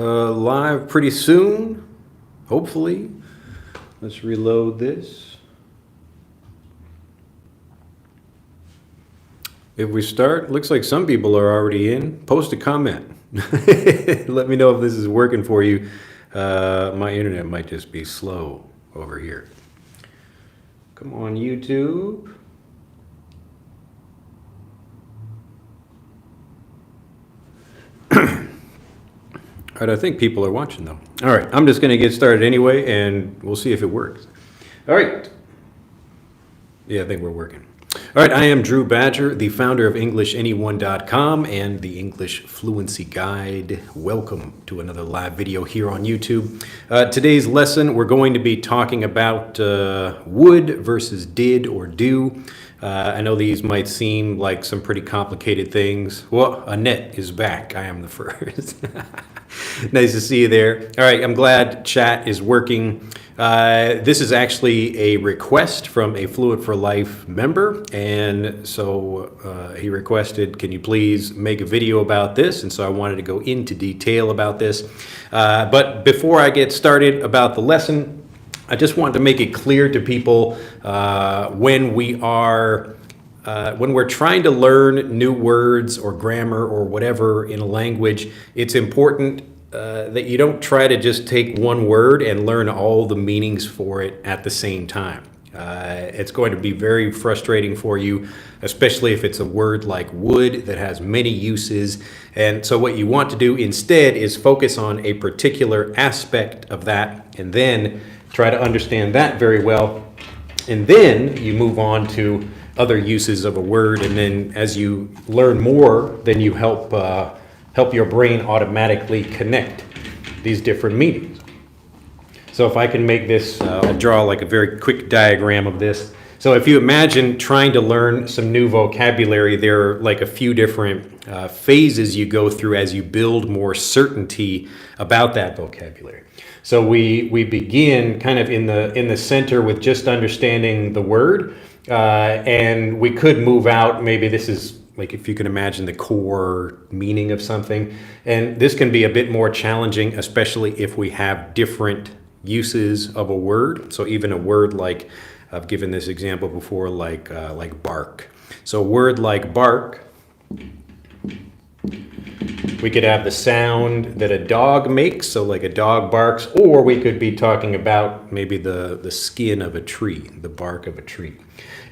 live pretty soon, hopefully. Let's reload this. If we start, looks like some people are already in. Post a comment. Let me know if this is working for you. My internet might just be slow over here. Come on, YouTube. All right, I think people are watching though. All right, I'm just going to get started anyway, and we'll see if it works. All right. Yeah, I think we're working. All right, I am Drew Badger, the founder of EnglishAnyone.com and the English Fluency Guide. Welcome to another live video here on YouTube. Today's lesson, we're going to be talking about would versus did or do. I know these might seem like some pretty complicated things. Well, Annette is back. I am the first. Nice to see you there. All right, I'm glad chat is working. This is actually a request from a Fluent for Life member, and so he requested, can you please make a video about this? And so I wanted to go into detail about this. But before I get started about the lesson, I just wanted to make it clear to people when we're trying to learn new words or grammar or whatever in a language, it's important that you don't try to just take one word and learn all the meanings for it at the same time. It's going to be very frustrating for you, especially if it's a word like would that has many uses. And so what you want to do instead is focus on a particular aspect of that and then try to understand that very well. And then you move on to other uses of a word. And then as you learn more, then you help your brain automatically connect these different meanings. So if I can make this, I'll draw like a very quick diagram of this. So if you imagine trying to learn some new vocabulary, there are like a few different phases you go through as you build more certainty about that vocabulary. So we begin kind of in the center with just understanding the word, and we could move out. Maybe this is like if you can imagine the core meaning of something, and this can be a bit more challenging, especially if we have different uses of a word. So even a word like, I've given this example before, like bark. So a word like bark, we could have the sound that a dog makes, so like a dog barks, or we could be talking about maybe the skin of a tree, the bark of a tree.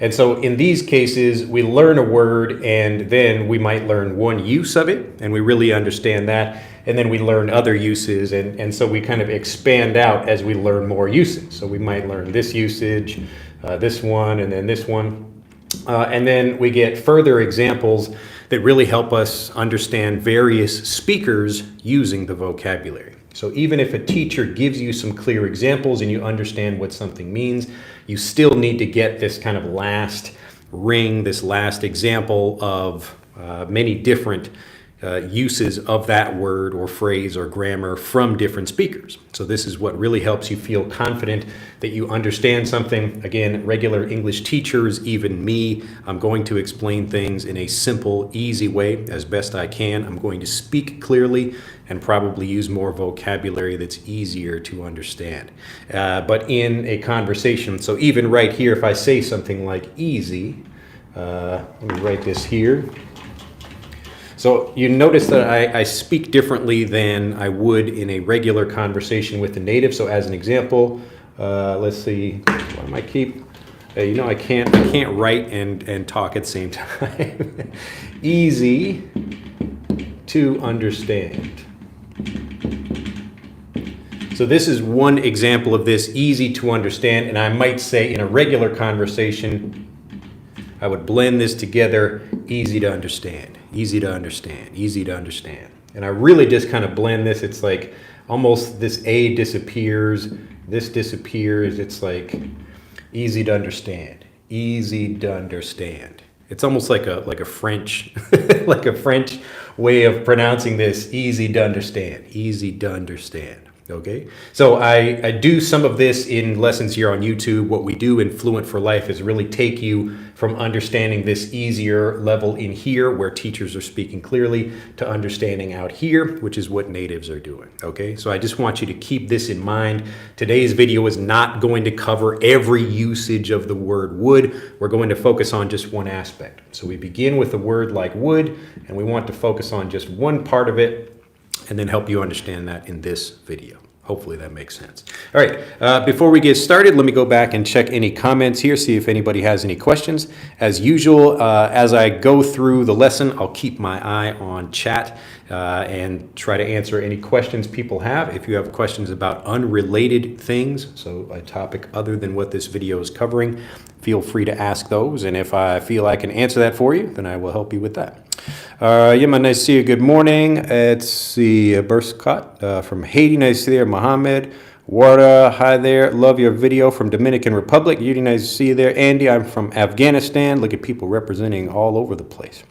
And so in these cases, we learn a word and then we might learn one use of it, and we really understand that, and then we learn other uses, and so we kind of expand out as we learn more uses. So we might learn this usage, this one, and then this one. And then we get further examples that really help us understand various speakers using the vocabulary. So even if a teacher gives you some clear examples and you understand what something means, you still need to get this kind of last ring, this last example of many different uses of that word or phrase or grammar from different speakers. So this is what really helps you feel confident that you understand something. Again, regular English teachers, even me, I'm going to explain things in a simple, easy way as best I can. I'm going to speak clearly and probably use more vocabulary that's easier to understand. But in a conversation, so even right here, if I say something like easy, let me write this here. So you notice that I speak differently than I would in a regular conversation with a native. So as an example, let's see, what am I keep? I can't write and talk at the same time. Easy to understand. So this is one example of this, easy to understand, and I might say in a regular conversation, I would blend this together, easy to understand, easy to understand, easy to understand. And I really just kind of blend this. It's like almost this A disappears, this disappears. It's like easy to understand, easy to understand. It's almost like a French, like a French way of pronouncing this, easy to understand, easy to understand. Okay, so I do some of this in lessons here on YouTube. What we do in Fluent for Life is really take you from understanding this easier level in here where teachers are speaking clearly to understanding out here, which is what natives are doing. Okay, so I just want you to keep this in mind. Today's video is not going to cover every usage of the word would. We're going to focus on just one aspect. So we begin with a word like would, and we want to focus on just one part of it and then help you understand that in this video. Hopefully that makes sense. All right, before we get started, let me go back and check any comments here, see if anybody has any questions. As usual, as I go through the lesson, I'll keep my eye on chat and try to answer any questions people have. If you have questions about unrelated things, so a topic other than what this video is covering, feel free to ask those. And if I feel I can answer that for you, then I will help you with that. Yema, nice to see you. Good morning. It's the Burskot from Haiti. Nice to see you there. Mohammed. Warda, hi there. Love your video from Dominican Republic. Yudi, nice to see you there. Andy, I'm from Afghanistan. Look at people representing all over the place.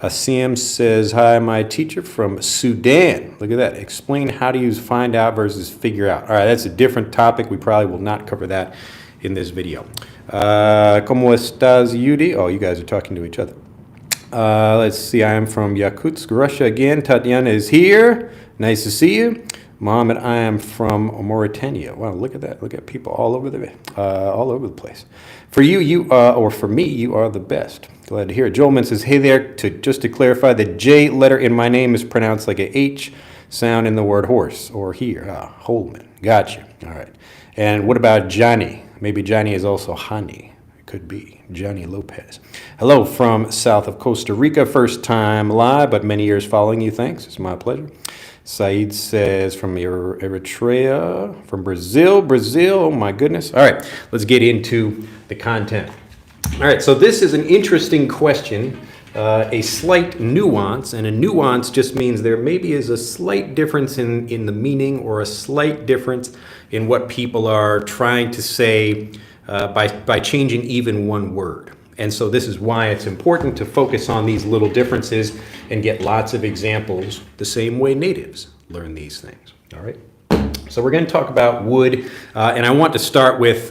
Asim says, hi, my teacher from Sudan. Look at that. Explain how to use find out versus figure out. All right, that's a different topic. We probably will not cover that in this video. ¿Cómo estás, Yudi? Oh, you guys are talking to each other. Let's see, I am from Yakutsk, Russia again. Tatiana is here. Nice to see you. Mohammed, I am from Mauritania. Wow, look at that. Look at people all over the place. For you, or for me, you are the best. Glad to hear it. Joelman says, hey there, just to clarify, the J letter in my name is pronounced like a H sound in the word horse, or here, Holman. Gotcha. All right. And what about Johnny? Maybe Johnny is also Hani. Could be Johnny Lopez. Hello from south of Costa Rica. First time live, but many years following you. Thanks. It's my pleasure. Saeed says from Eritrea, from Brazil. Oh my goodness. All right, let's get into the content. All right, so this is an interesting question, a slight nuance, and a nuance just means there maybe is a slight difference in the meaning or a slight difference in what people are trying to say by changing even one word. And so this is why it's important to focus on these little differences and get lots of examples the same way natives learn these things. All right. So we're going to talk about would, and I want to start with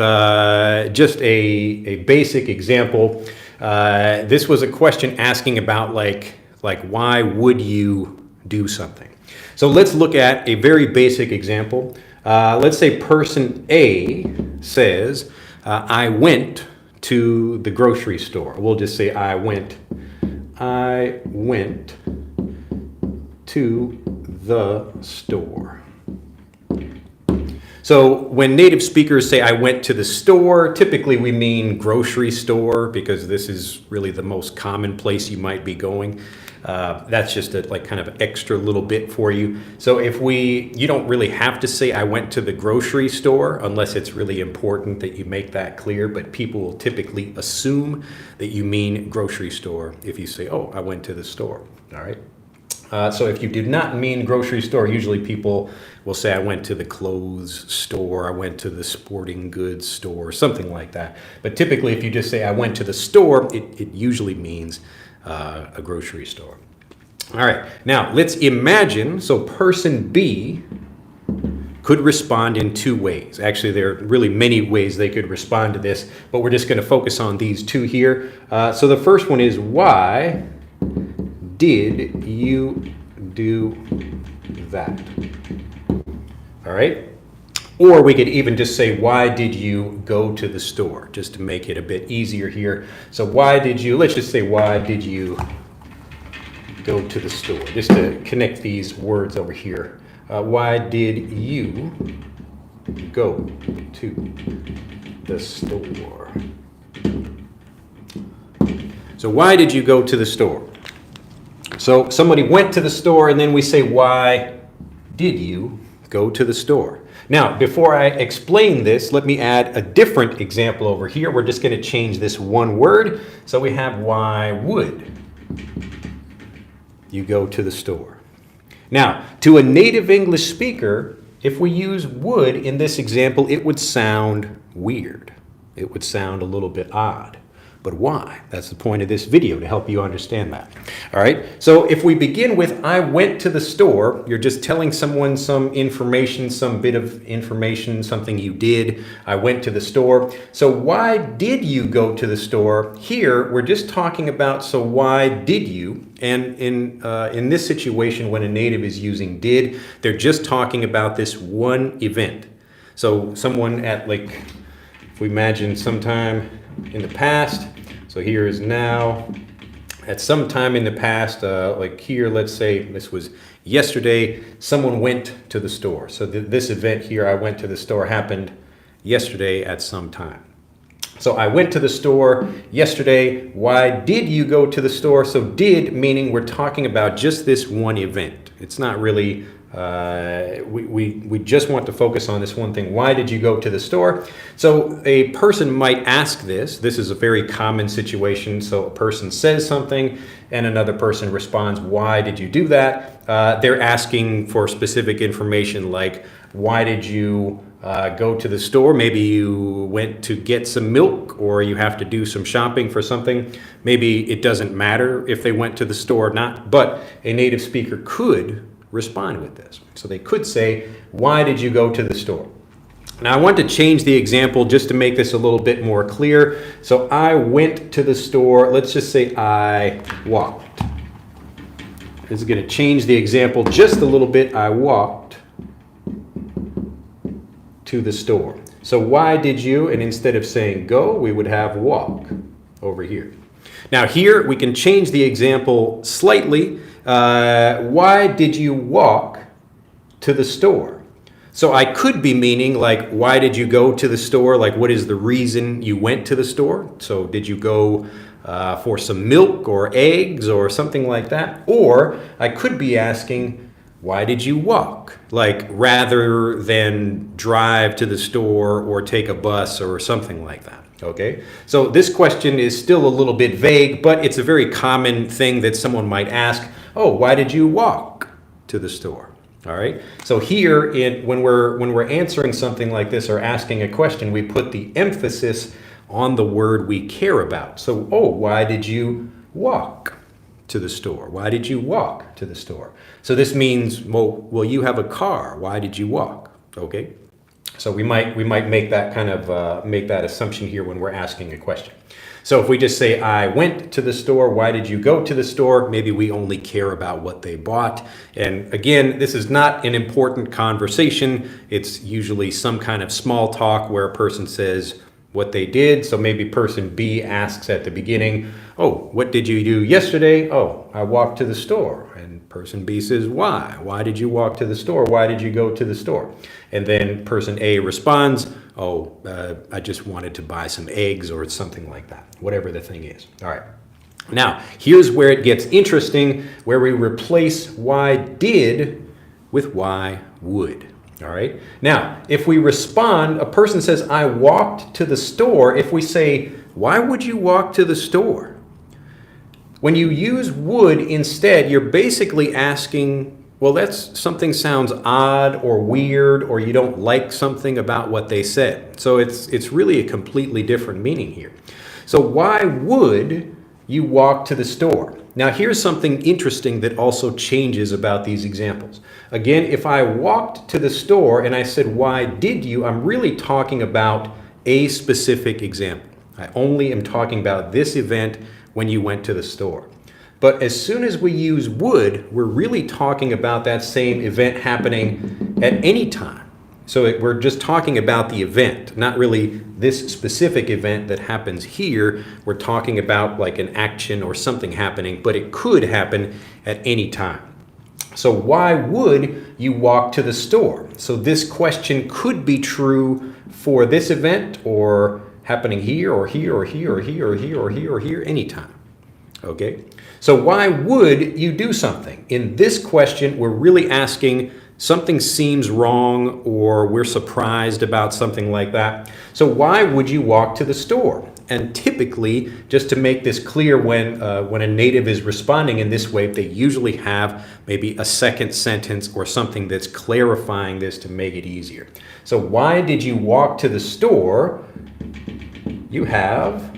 just a basic example. This was a question asking about like why would you do something? So let's look at a very basic example. Let's say person A says, I went to the grocery store. We'll just say I went to the store. So when native speakers say I went to the store, typically we mean grocery store because this is really the most common place you might be going. That's just a kind of extra little bit for you. So you don't really have to say I went to the grocery store unless it's really important that you make that clear, but people will typically assume that you mean grocery store if you say, oh, I went to the store. All right. So if you did not mean grocery store, usually people will say I went to the clothes store, I went to the sporting goods store, something like that. But typically if you just say I went to the store, it usually means a grocery store. All right, now let's imagine, so person B could respond in two ways. Actually, there are really many ways they could respond to this, but we're just going to focus on these two here. So the first one is, why did you do that? All right. Or we could even just say, why did you go to the store? Just to make it a bit easier here. So let's just say, why did you go to the store? Just to connect these words over here. Why did you go to the store? So why did you go to the store? So somebody went to the store, and then we say, why did you go to the store? Now, before I explain this, let me add a different example over here. We're just going to change this one word. So we have, why would you go to the store? Now, to a native English speaker, if we use would in this example, it would sound weird. It would sound a little bit odd. but why? That's the point of this video, to help you understand that. All right, so if we begin with I went to the store, you're just telling someone some information, some bit of information, something you did. I went to the store. So why did you go to the store? Here, we're just talking about, so why did you? And in this situation, when a native is using did, they're just talking about this one event. So someone at, like, if we imagine sometime in the past, so here is now, at some time in the past, like here, let's say this was yesterday, someone went to the store. So this event here, I went to the store, happened yesterday at some time. So I went to the store yesterday. Why did you go to the store? So did, meaning we're talking about just this one event. It's not really, we just want to focus on this one thing. Why did you go to the store? So a person might ask this. This is a very common situation. So a person says something and another person responds, why did you do that? They're asking for specific information like, why did you go to the store? Maybe you went to get some milk, or you have to do some shopping for something. Maybe it doesn't matter if they went to the store or not, but a native speaker could respond with this. So they could say, why did you go to the store? Now I want to change the example just to make this a little bit more clear. So I went to the store. Let's just say I walked. This is going to change the example just a little bit. I walked to the store. So why did you? And instead of saying go, we would have walk over here. Now here we can change the example slightly. Why did you walk to the store? So I could be meaning like, why did you go to the store? Like, what is the reason you went to the store? So did you go for some milk or eggs or something like that? Or I could be asking, why did you walk? Like, rather than drive to the store or take a bus or something like that. Okay, so this question is still a little bit vague, but it's a very common thing that someone might ask. Oh, why did you walk to the store? All right, so here when we're answering something like this or asking a question, we put the emphasis on the word we care about. So, oh, why did you walk to the store? Why did you walk to the store? So this means, well, you have a car. Why did you walk? Okay. So we might make that kind of make that assumption here when we're asking a question. So if we just say, I went to the store, why did you go to the store? Maybe we only care about what they bought. And again, this is not an important conversation. It's usually some kind of small talk where a person says what they did. So maybe person B asks at the beginning, oh, what did you do yesterday? Oh, I walked to the store. And person B says, why? Why did you walk to the store? Why did you go to the store? And then person A responds, oh, I just wanted to buy some eggs or something like that, whatever the thing is. All right. Now, here's where it gets interesting, where we replace why did with why would. All right. Now, if we respond, a person says, I walked to the store. If we say, why would you walk to the store? When you use would instead, you're basically asking, well, that's something sounds odd or weird, or you don't like something about what they said. So it's really a completely different meaning here. So why would you walk to the store? Now, here's something interesting that also changes about these examples. Again, if I walked to the store and I said, why did you? I'm really talking about a specific example. I only am talking about this event when you went to the store. But as soon as we use would, we're really talking about that same event happening at any time. So we're just talking about the event, not really this specific event that happens here. We're talking about like an action or something happening, but it could happen at any time. So why would you walk to the store? So this question could be true for this event or happening here or here or here or here or here or here or here, anytime. Okay? So why would you do something? In this question, we're really asking something seems wrong or we're surprised about something like that. So why would you walk to the store? And typically, just to make this clear, when a native is responding in this way, they usually have maybe a second sentence or something that's clarifying this to make it easier. So why did you walk to the store? You have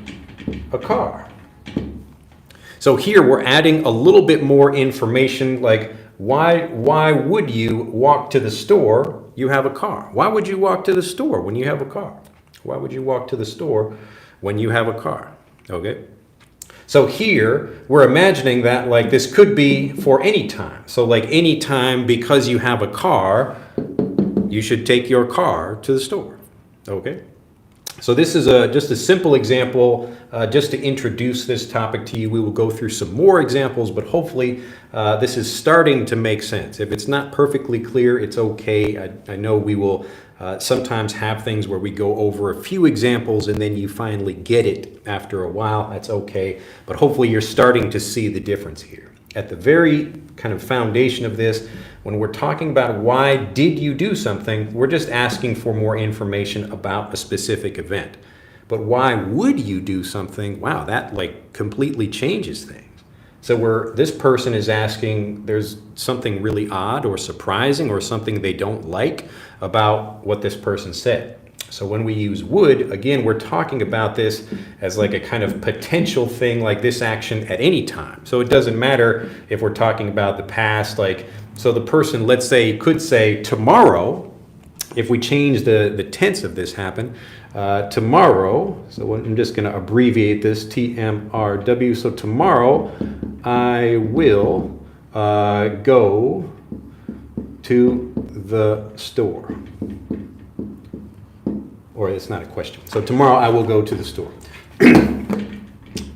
a car. So here we're adding a little bit more information, like why would you walk to the store? You have a car. Why would you walk to the store when you have a car? Why would you walk to the store when you have a car? Okay. So here we're imagining that like this could be for any time. So like any time because you have a car, you should take your car to the store. Okay. So this is just a simple example just to introduce this topic to you. We will go through some more examples, but hopefully this is starting to make sense. If it's not perfectly clear, it's okay. I know we will sometimes have things where we go over a few examples and then you finally get it after a while. That's okay. But hopefully you're starting to see the difference here. At the very kind of foundation of this, when we're talking about why did you do something, we're just asking for more information about a specific event. But why would you do something? Wow, that like completely changes things. So this person is asking, there's something really odd or surprising or something they don't like about what this person said. So when we use would, again, we're talking about this as like a kind of potential thing, like this action at any time. So it doesn't matter if we're talking about the past, like, so the person, let's say, could say tomorrow, if we change the tense of this happen, tomorrow, so I'm just going to abbreviate this, TMRW, so tomorrow I will go to the store. Or it's not a question. So tomorrow I will go to the store.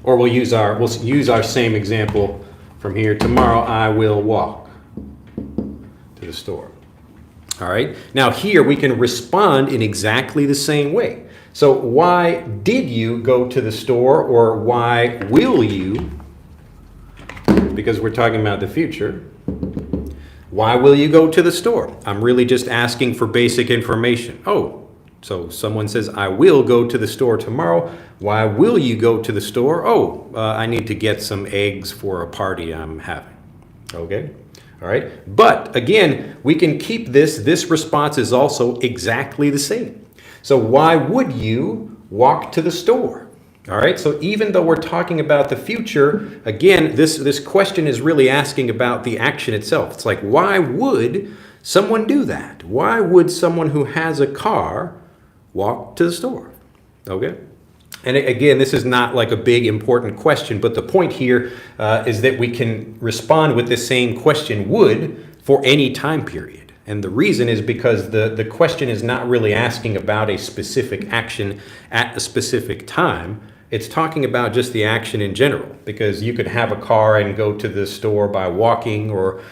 Or we'll use our same example from here. Tomorrow I will walk to the store. All right. Now here we can respond in exactly the same way. So why did you go to the store, or why will you? Because we're talking about the future. Why will you go to the store? I'm really just asking for basic information. Oh, so someone says, I will go to the store tomorrow. Why will you go to the store? Oh, I need to get some eggs for a party I'm having. Okay. All right. But again, we can keep this. This response is also exactly the same. So why would you walk to the store? All right. So even though we're talking about the future, again, this question is really asking about the action itself. It's like, why would someone do that? Why would someone who has a car walk to the store? Okay. And again, this is not like a big important question, but the point here is that we can respond with the same question would for any time period. And the reason is because the question is not really asking about a specific action at a specific time. It's talking about just the action in general, because you could have a car and go to the store by walking or,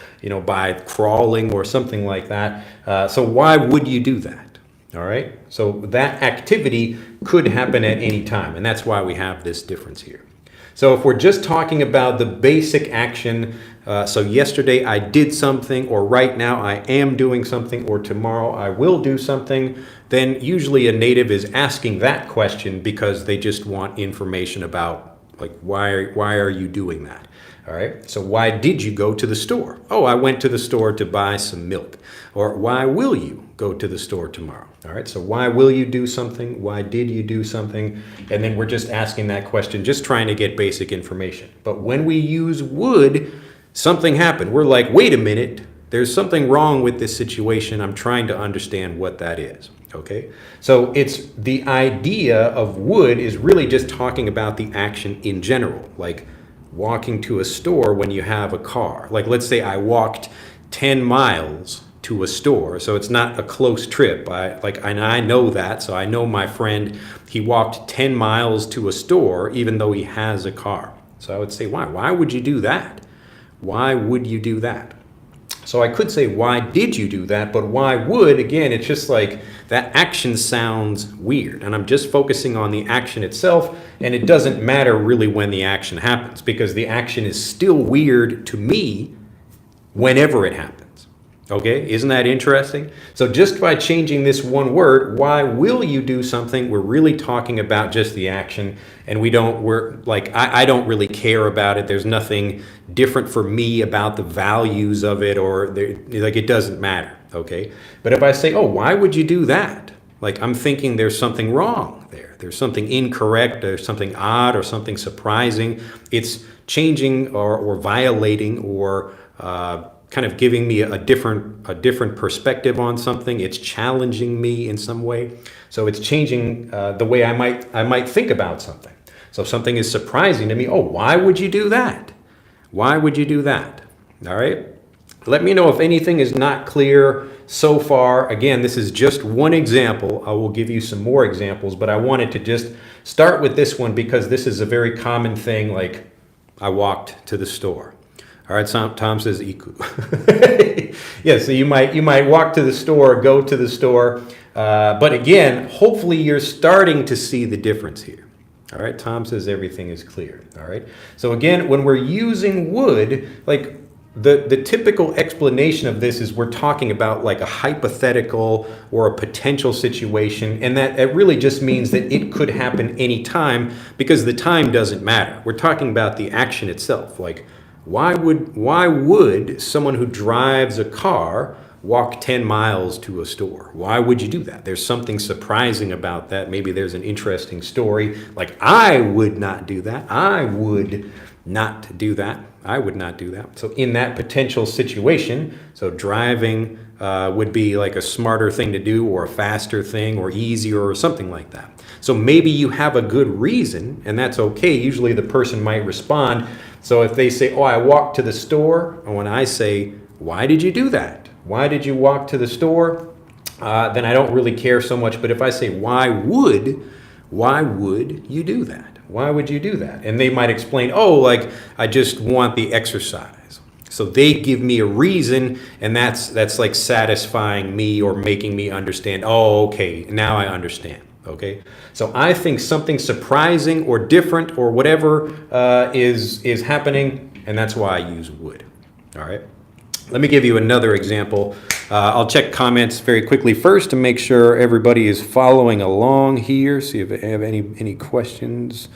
by crawling or something like that. So why would you do that? All right. So that activity could happen at any time. And that's why we have this difference here. So if we're just talking about the basic action, so yesterday I did something, or right now I am doing something, or tomorrow I will do something, then usually a native is asking that question because they just want information about, like, why are you doing that? All right. So why did you go to the store? Oh, I went to the store to buy some milk. Or why will you go to the store tomorrow? All right. So why will you do something? Why did you do something? And then we're just asking that question, just trying to get basic information. But when we use would, something happened. We're like, wait a minute, there's something wrong with this situation. I'm trying to understand what that is. Okay. So it's the idea of would is really just talking about the action in general, like walking to a store when you have a car. Like, let's say I walked 10 miles to a store, so it's not a close trip. And I know that, so I know my friend, he walked 10 miles to a store even though he has a car. So I would say, why would you do that? Why would you do that? So I could say, why did you do that? But why would, again, it's just like that action sounds weird. And I'm just focusing on the action itself. And it doesn't matter really when the action happens, because the action is still weird to me whenever it happens. Okay, isn't that interesting? So just by changing this one word, why will you do something, we're really talking about just the action, and I don't really care about it. There's nothing different for me about the values of it, or it doesn't matter. Okay, but if I say, oh, why would you do that? Like I'm thinking there's something wrong there. There's something incorrect, there's something odd or something surprising. It's changing or violating or kind of giving me a different perspective on something. It's challenging me in some way. So it's changing the way I might think about something. So if something is surprising to me, oh, why would you do that? Why would you do that? All right. Let me know if anything is not clear so far. Again, this is just one example. I will give you some more examples, but I wanted to just start with this one because this is a very common thing. Like I walked to the store. All right, Tom says iku. Yeah, so you might walk to the store, go to the store, but again, hopefully you're starting to see the difference here. All right, Tom says everything is clear. All right, so again, when we're using would, like the typical explanation of this is we're talking about like a hypothetical or a potential situation, and that it really just means that it could happen anytime because the time doesn't matter. We're talking about the action itself, like why would someone who drives a car walk 10 miles to a store? Why would you do that? There's something surprising about that. Maybe there's an interesting story. Like I would not do that. I would not do that. I would not do that. So in that potential situation, so driving would be like a smarter thing to do or a faster thing or easier or something like that. So maybe you have a good reason and that's okay. Usually the person might respond. So if they say, oh, I walked to the store, and when I say, why did you do that? Why did you walk to the store? Then I don't really care so much. But if I say, why would you do that? Why would you do that? And they might explain, oh, like I just want the exercise. So they give me a reason, and that's like satisfying me or making me understand, oh, okay, now I understand. Okay, so I think something surprising or different or whatever is happening, and that's why I use would. All right, let me give you another example. I'll check comments very quickly first to make sure everybody is following along here. See if I have any questions.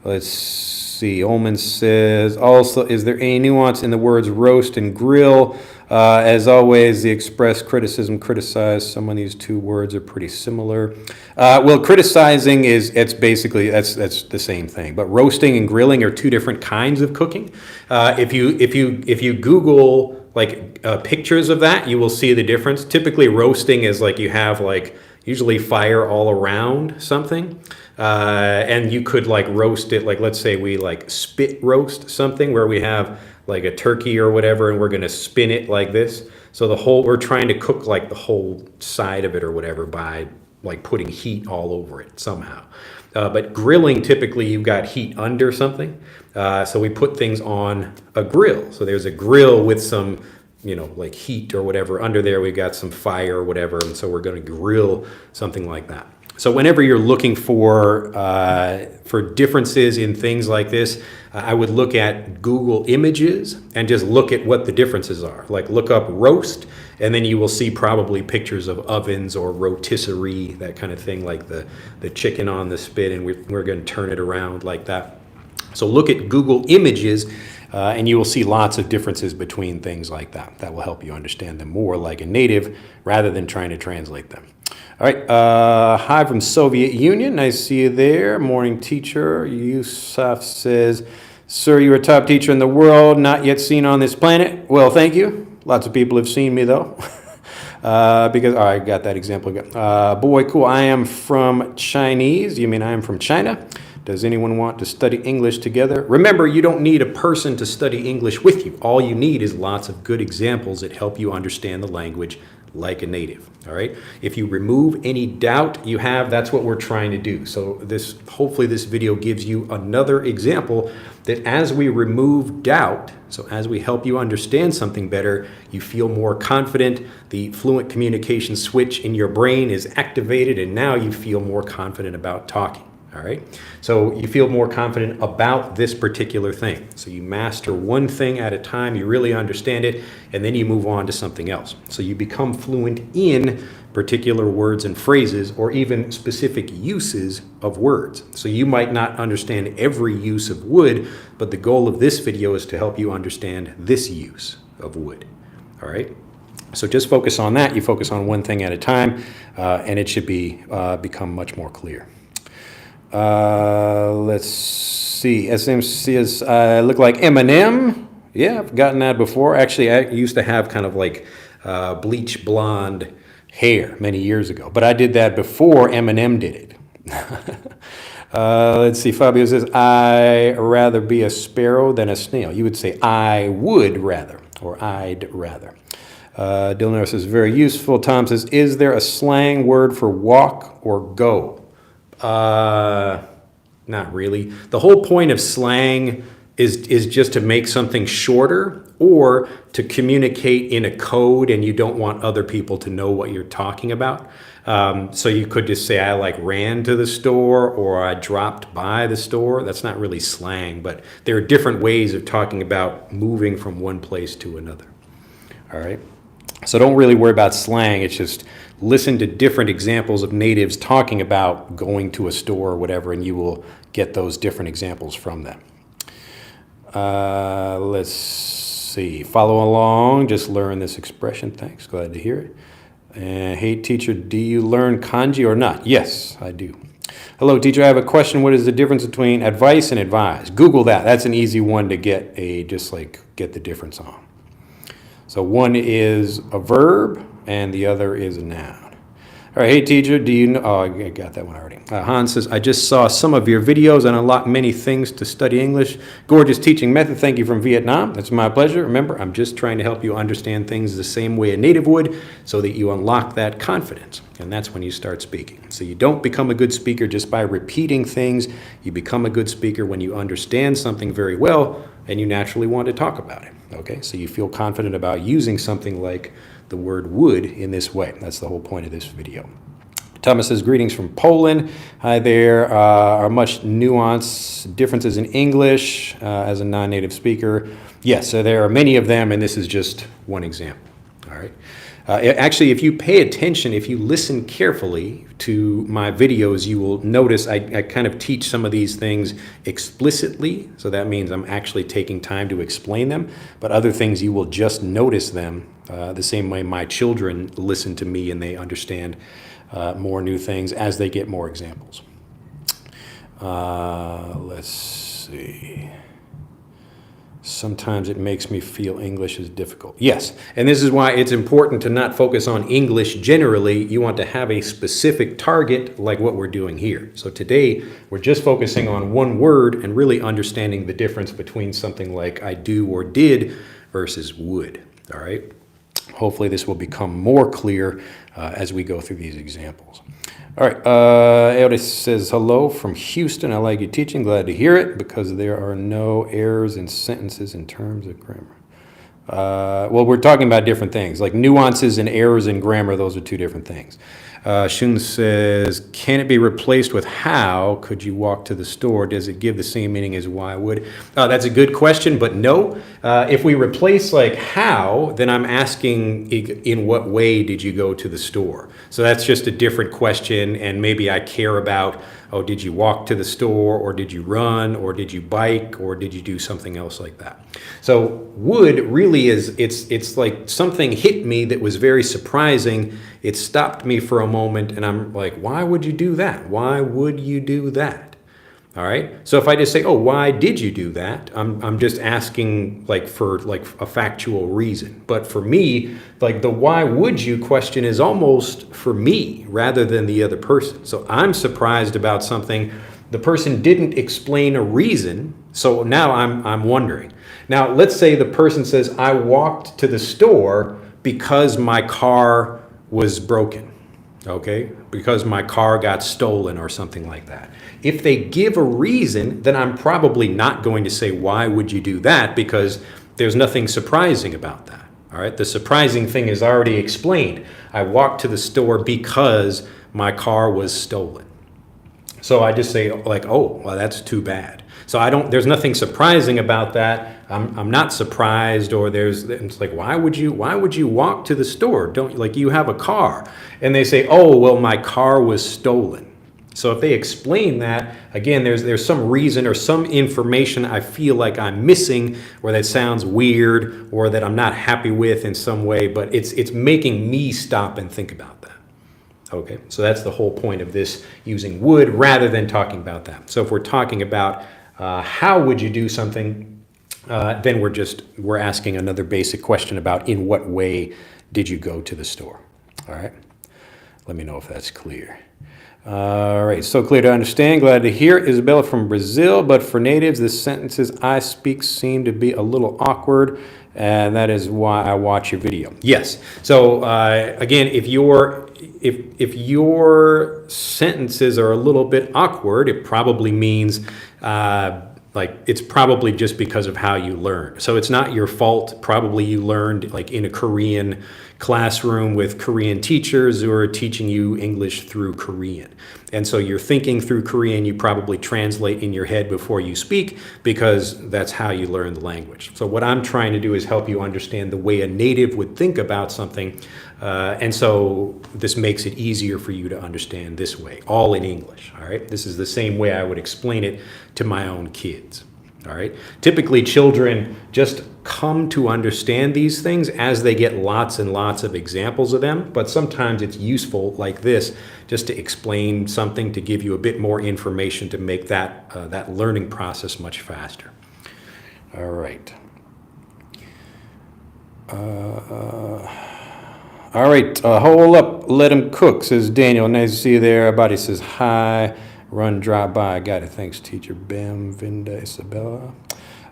Let's see. Ullman says, also, is there any nuance in the words roast and grill? As always, the express criticism, criticize, some of these two words are pretty similar. Well, criticizing it's basically, that's the same thing. But roasting and grilling are two different kinds of cooking. If you Google like pictures of that, you will see the difference. Typically roasting is like you have like usually fire all around something. And you could like roast it, like let's say we like spit roast something where we have like a turkey or whatever, and we're going to spin it like this. So we're trying to cook like the whole side of it or whatever by like putting heat all over it somehow. But grilling, typically you've got heat under something. So we put things on a grill. So there's a grill with some, like heat or whatever under there. We've got some fire or whatever. And so we're going to grill something like that. So whenever you're looking for differences in things like this, I would look at Google Images and just look at what the differences are. Like look up roast, and then you will see probably pictures of ovens or rotisserie, that kind of thing, like the chicken on the spit, and we're going to turn it around like that. So look at Google Images, and you will see lots of differences between things like that. That will help you understand them more like a native rather than trying to translate them. All right, hi from Soviet Union. Nice to see you there. Morning, teacher. Yusuf says, sir, you're a top teacher in the world, not yet seen on this planet. Well, thank you. Lots of people have seen me, though. Because, all right, got that example. Boy, cool. I am from Chinese. You mean I am from China? Does anyone want to study English together? Remember, you don't need a person to study English with you. All you need is lots of good examples that help you understand the language like a native. All right. If you remove any doubt you have, that's what we're trying to do. So hopefully this video gives you another example that as we remove doubt, so as we help you understand something better, you feel more confident, the fluent communication switch in your brain is activated, and now you feel more confident about talking. All right. So you feel more confident about this particular thing. So you master one thing at a time, you really understand it, and then you move on to something else. So you become fluent in particular words and phrases or even specific uses of words. So you might not understand every use of would, but the goal of this video is to help you understand this use of would. All right. So just focus on that. You focus on one thing at a time, and it should become much more clear. Let's see. SMC is look like Eminem. Yeah, I've gotten that before. Actually, I used to have kind of like bleach blonde hair many years ago, but I did that before Eminem did it. Let's see. Fabio says, "I rather be a sparrow than a snail." You would say, "I would rather," or "I'd rather." Dylan says, "Very useful." Tom says, "Is there a slang word for walk or go?" Not really. The whole point of slang is just to make something shorter or to communicate in a code, and you don't want other people to know what you're talking about. So you could just say, "I like ran to the store," or "I dropped by the store." That's not really slang, but there are different ways of talking about moving from one place to another. All right. So don't really worry about slang. It's just listen to different examples of natives talking about going to a store or whatever, and you will get those different examples from them. Let's see. Follow along. Just learn this expression. Thanks. Glad to hear it. Hey, teacher, do you learn kanji or not? Yes, I do. Hello, teacher. I have a question. What is the difference between advice and advise? Google that. That's an easy one to get the difference on. So one is a verb and the other is a noun. All right, hey teacher, do you know, oh, I got that one already. Hans says, "I just saw some of your videos and unlocked many things to study English. Gorgeous teaching method. Thank you from Vietnam." That's my pleasure. Remember, I'm just trying to help you understand things the same way a native would so that you unlock that confidence. And that's when you start speaking. So you don't become a good speaker just by repeating things. You become a good speaker when you understand something very well and you naturally want to talk about it. Okay, so you feel confident about using something like the word would in this way. That's the whole point of this video. Thomas says, "Greetings from Poland." Hi there. Are much nuance differences in English as a non-native speaker? Yes, so there are many of them, and this is just one example. All right. Actually, if you pay attention, if you listen carefully to my videos, you will notice I kind of teach some of these things explicitly. So that means I'm actually taking time to explain them. But other things, you will just notice them the same way my children listen to me and they understand more new things as they get more examples. Let's see. Sometimes it makes me feel English is difficult. Yes, and this is why it's important to not focus on English generally. You want to have a specific target like what we're doing here. So today, we're just focusing on one word and really understanding the difference between something like I do or did versus would. All right? Hopefully this will become more clear as we go through these examples. All right, Eodis says, "Hello from Houston. I like your teaching. Glad to hear it because there are no errors in sentences in terms of grammar." Well, we're talking about different things, like nuances and errors in grammar. Those are two different things. Shun says, "Can it be replaced with how? Could you walk to the store? Does it give the same meaning as why would?" That's a good question, but no. If we replace like how, then I'm asking in what way did you go to the store? So that's just a different question, and maybe I care about, oh, did you walk to the store, or did you run, or did you bike, or did you do something else like that? So would really is, it's like something hit me that was very surprising. It stopped me for a moment, and I'm like, why would you do that? Why would you do that? All right. So if I just say, oh, why did you do that? I'm just asking for a factual reason. But for me, like the why would you question is almost for me rather than the other person. So I'm surprised about something. The person didn't explain a reason. So now I'm wondering. Now, let's say the person says, I walked to the store because my car was broken. Okay, because my car got stolen or something like that. If they give a reason, then I'm probably not going to say, why would you do that? Because there's nothing surprising about that. All right, the surprising thing is already explained. I walked to the store because my car was stolen. So I just say like, oh, well, that's too bad. So there's nothing surprising about that. I'm not surprised, or it's like, why would you walk to the store? You have a car. And they say, oh, well, my car was stolen. So if they explain that, again, there's some reason or some information I feel like I'm missing, or that sounds weird, or that I'm not happy with in some way, but it's making me stop and think about that. Okay, so that's the whole point of this, using would rather than talking about that. So if we're talking about how would you do something, then we're asking another basic question about in what way did you go to the store. All right, let me know if that's clear. All right, so clear to understand. Glad to hear. Isabella from Brazil, but for natives, the sentences I speak seem to be a little awkward, and that is why I watch your video. Yes. So again, if your sentences are a little bit awkward, it probably means like it's probably just because of how you learn. So it's not your fault. Probably you learned like in a Korean classroom with Korean teachers who are teaching you English through Korean. And so you're thinking through Korean, you probably translate in your head before you speak because that's how you learn the language. So what I'm trying to do is help you understand the way a native would think about something. And so this makes it easier for you to understand this way, all in English, all right? This is the same way I would explain it to my own kids, all right? Typically, children just come to understand these things as they get lots and lots of examples of them, but sometimes it's useful like this just to explain something, to give you a bit more information to make that learning process much faster. All right. All right, hold up, let him cook, says Daniel. Nice to see you there. Everybody says hi. Run, drop by. Got it. Thanks, teacher Bam, Vinda, Isabella.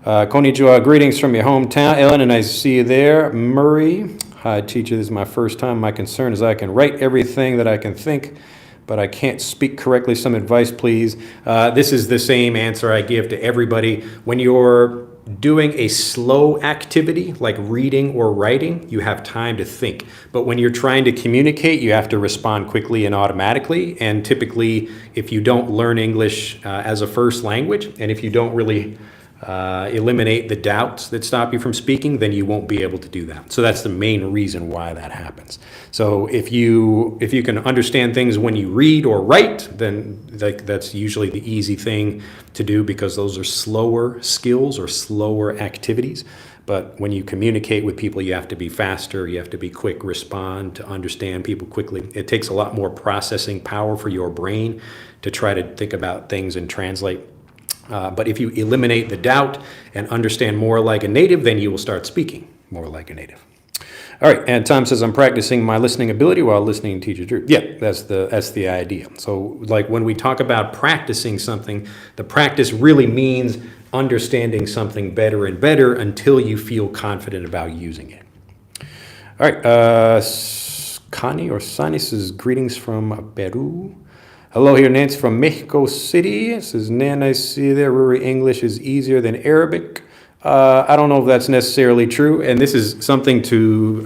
Konnichiwa, greetings from your hometown. Ellen, nice to see you there. Murray, hi, teacher. This is my first time. My concern is I can write everything that I can think, but I can't speak correctly. Some advice, please. This is the same answer I give to everybody. When you're doing a slow activity like reading or writing, you have time to think. But when you're trying to communicate, you have to respond quickly and automatically. And typically, if you don't learn English as a first language, and if you don't really eliminate the doubts that stop you from speaking, then you won't be able to do that. So that's the main reason why that happens. So if you can understand things when you read or write, then that's usually the easy thing to do because those are slower skills or slower activities. But when you communicate with people, you have to be faster, you have to be quick, respond, to understand people quickly. It takes a lot more processing power for your brain to try to think about things and translate. But if you eliminate the doubt and understand more like a native, then you will start speaking more like a native. All right, and Tom says, I'm practicing my listening ability while listening to Teacher Drew. Yeah, that's the idea. So like when we talk about practicing something, the practice really means understanding something better and better until you feel confident about using it. All right, Connie or Sani says, greetings from Peru. Hello here, Nancy from Mexico City. It says, Nan, I see there, Ruri English is easier than Arabic. I don't know if that's necessarily true, and this is something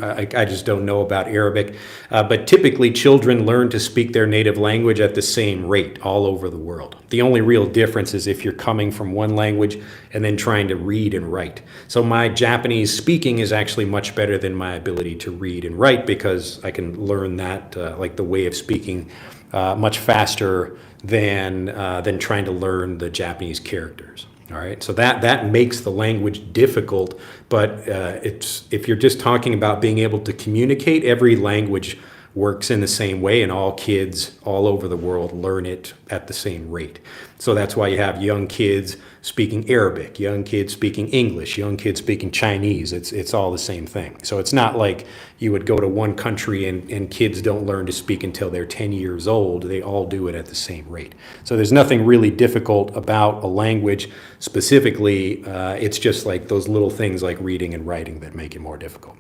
I just don't know about Arabic, but typically children learn to speak their native language at the same rate all over the world. The only real difference is if you're coming from one language and then trying to read and write. So my Japanese speaking is actually much better than my ability to read and write because I can learn that, like the way of speaking, much faster than trying to learn the Japanese characters. All right, so that makes the language difficult, but if you're just talking about being able to communicate, every language works in the same way, and all kids all over the world learn it at the same rate. So that's why you have young kids speaking Arabic, young kids speaking English, young kids speaking Chinese. It's all the same thing. So it's not like you would go to one country and kids don't learn to speak until they're 10 years old. They all do it at the same rate. So there's nothing really difficult about a language specifically. It's just like those little things like reading and writing that make it more difficult.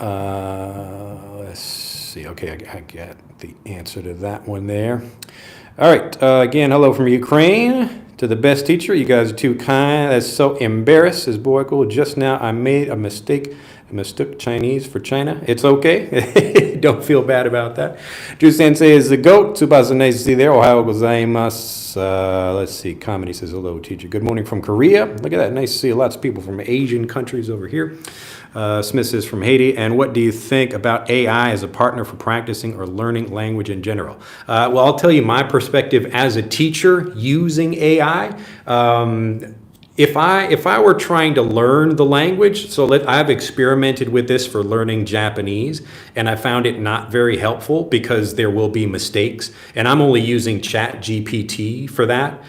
Let's see. Okay, I got the answer to that one there. All right. Again, hello from Ukraine. To the best teacher, you guys are too kind. That's so embarrassed, says Boyko. Just now I made a mistake. I mistook Chinese for China. It's okay. Don't feel bad about that. Drew Sensei is the GOAT. Tsubasa, nice to see you there. Ohio gozaimasu. Let's see. Comedy says hello, teacher. Good morning from Korea. Look at that. Nice to see lots of people from Asian countries over here. Smith says from Haiti, and what do you think about AI as a partner for practicing or learning language in general? Well, I'll tell you my perspective as a teacher using AI. If I were trying to learn the language, I've experimented with this for learning Japanese, and I found it not very helpful because there will be mistakes, and I'm only using ChatGPT for that,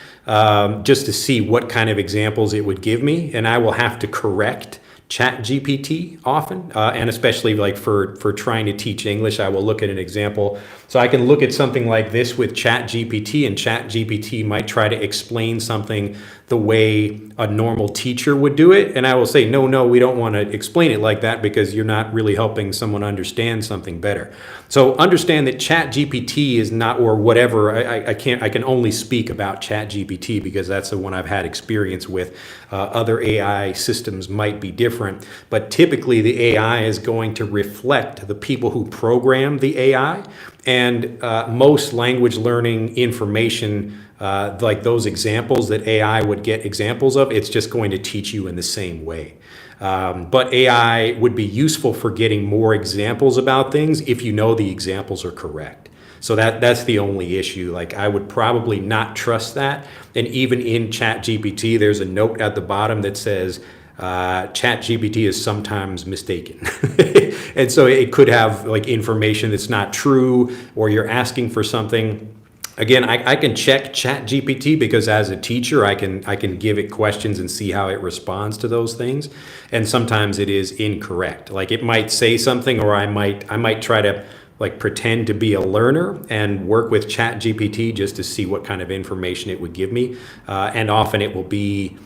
just to see what kind of examples it would give me, and I will have to correct ChatGPT often, and especially like for trying to teach English, I will look at an example. So I can look at something like this with ChatGPT, and ChatGPT might try to explain something the way a normal teacher would do it, and I will say, no, we don't want to explain it like that because you're not really helping someone understand something better. So understand that ChatGPT is not, or whatever, I can only speak about ChatGPT because that's the one I've had experience with. Other AI systems might be different, but typically the AI is going to reflect the people who program the AI, and most language learning information, like those examples that AI would get examples of, it's just going to teach you in the same way. But AI would be useful for getting more examples about things if you know the examples are correct. So that's the only issue. Like, I would probably not trust that. And even in ChatGPT, there's a note at the bottom that says, ChatGPT is sometimes mistaken. And so it could have like information that's not true, or you're asking for something. Again, I can check ChatGPT because as a teacher, I can give it questions and see how it responds to those things. And sometimes it is incorrect. Like, it might say something, or I might try to like pretend to be a learner and work with ChatGPT just to see what kind of information it would give me. And often it will be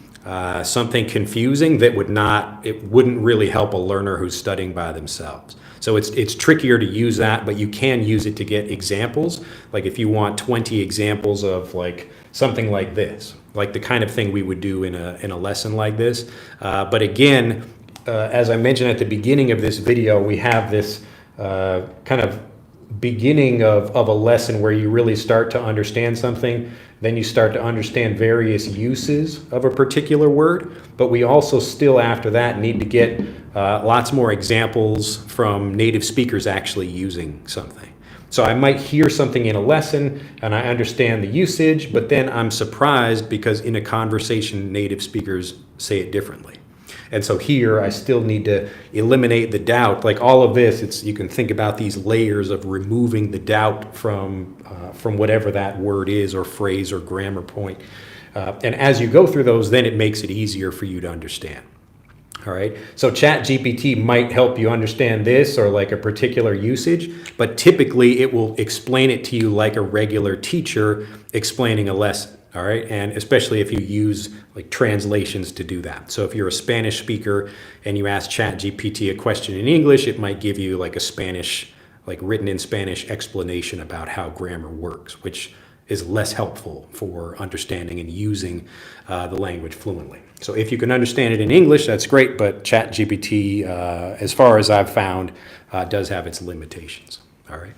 something confusing that wouldn't really help a learner who's studying by themselves. So it's trickier to use that, but you can use it to get examples. Like if you want 20 examples of like something like this, like the kind of thing we would do in a lesson like this. But again, as I mentioned at the beginning of this video, we have this kind of beginning of a lesson where you really start to understand something. Then you start to understand various uses of a particular word, but we also still after that need to get lots more examples from native speakers actually using something. So I might hear something in a lesson and I understand the usage, but then I'm surprised because in a conversation native speakers say it differently. And so here I still need to eliminate the doubt. Like all of this, you can think about these layers of removing the doubt from whatever that word is or phrase or grammar point. And as you go through those, then it makes it easier for you to understand. All right. So ChatGPT might help you understand this or like a particular usage, but typically it will explain it to you like a regular teacher explaining a lesson. All right, and especially if you use like translations to do that. So if you're a Spanish speaker and you ask ChatGPT a question in English, it might give you like a Spanish, like written in Spanish explanation about how grammar works, which is less helpful for understanding and using the language fluently. So if you can understand it in English, that's great, but ChatGPT, as far as I've found, does have its limitations. All right.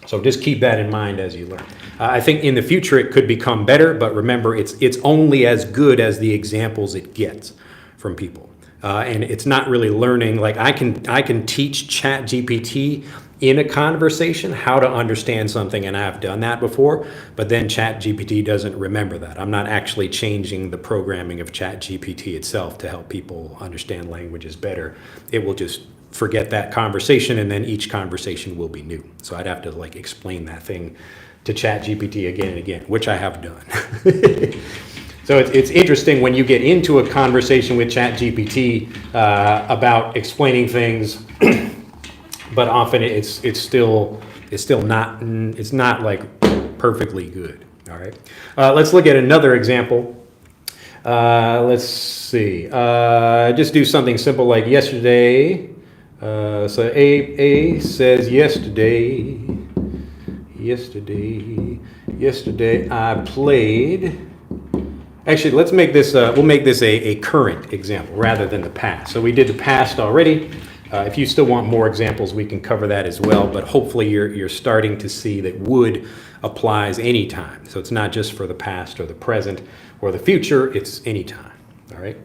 So just keep that in mind as you learn. I think in the future it could become better, but remember it's only as good as the examples it gets from people. And it's not really learning. Like I can teach ChatGPT in a conversation how to understand something, and I've done that before, but then ChatGPT doesn't remember that. I'm not actually changing the programming of ChatGPT itself to help people understand languages better. It will just forget that conversation, and then each conversation will be new. So I'd have to like explain that thing to ChatGPT again and again, which I have done. So it's interesting when you get into a conversation with ChatGPT about explaining things, but often it's still not like perfectly good. All right, let's look at another example. Let's see. Just do something simple like yesterday. So A says yesterday I played. Actually, let's make this, we'll make this a current example rather than the past. So we did the past already. If you still want more examples, we can cover that as well, but hopefully you're starting to see that would applies anytime. So it's not just for the past or the present or the future, it's anytime. All right.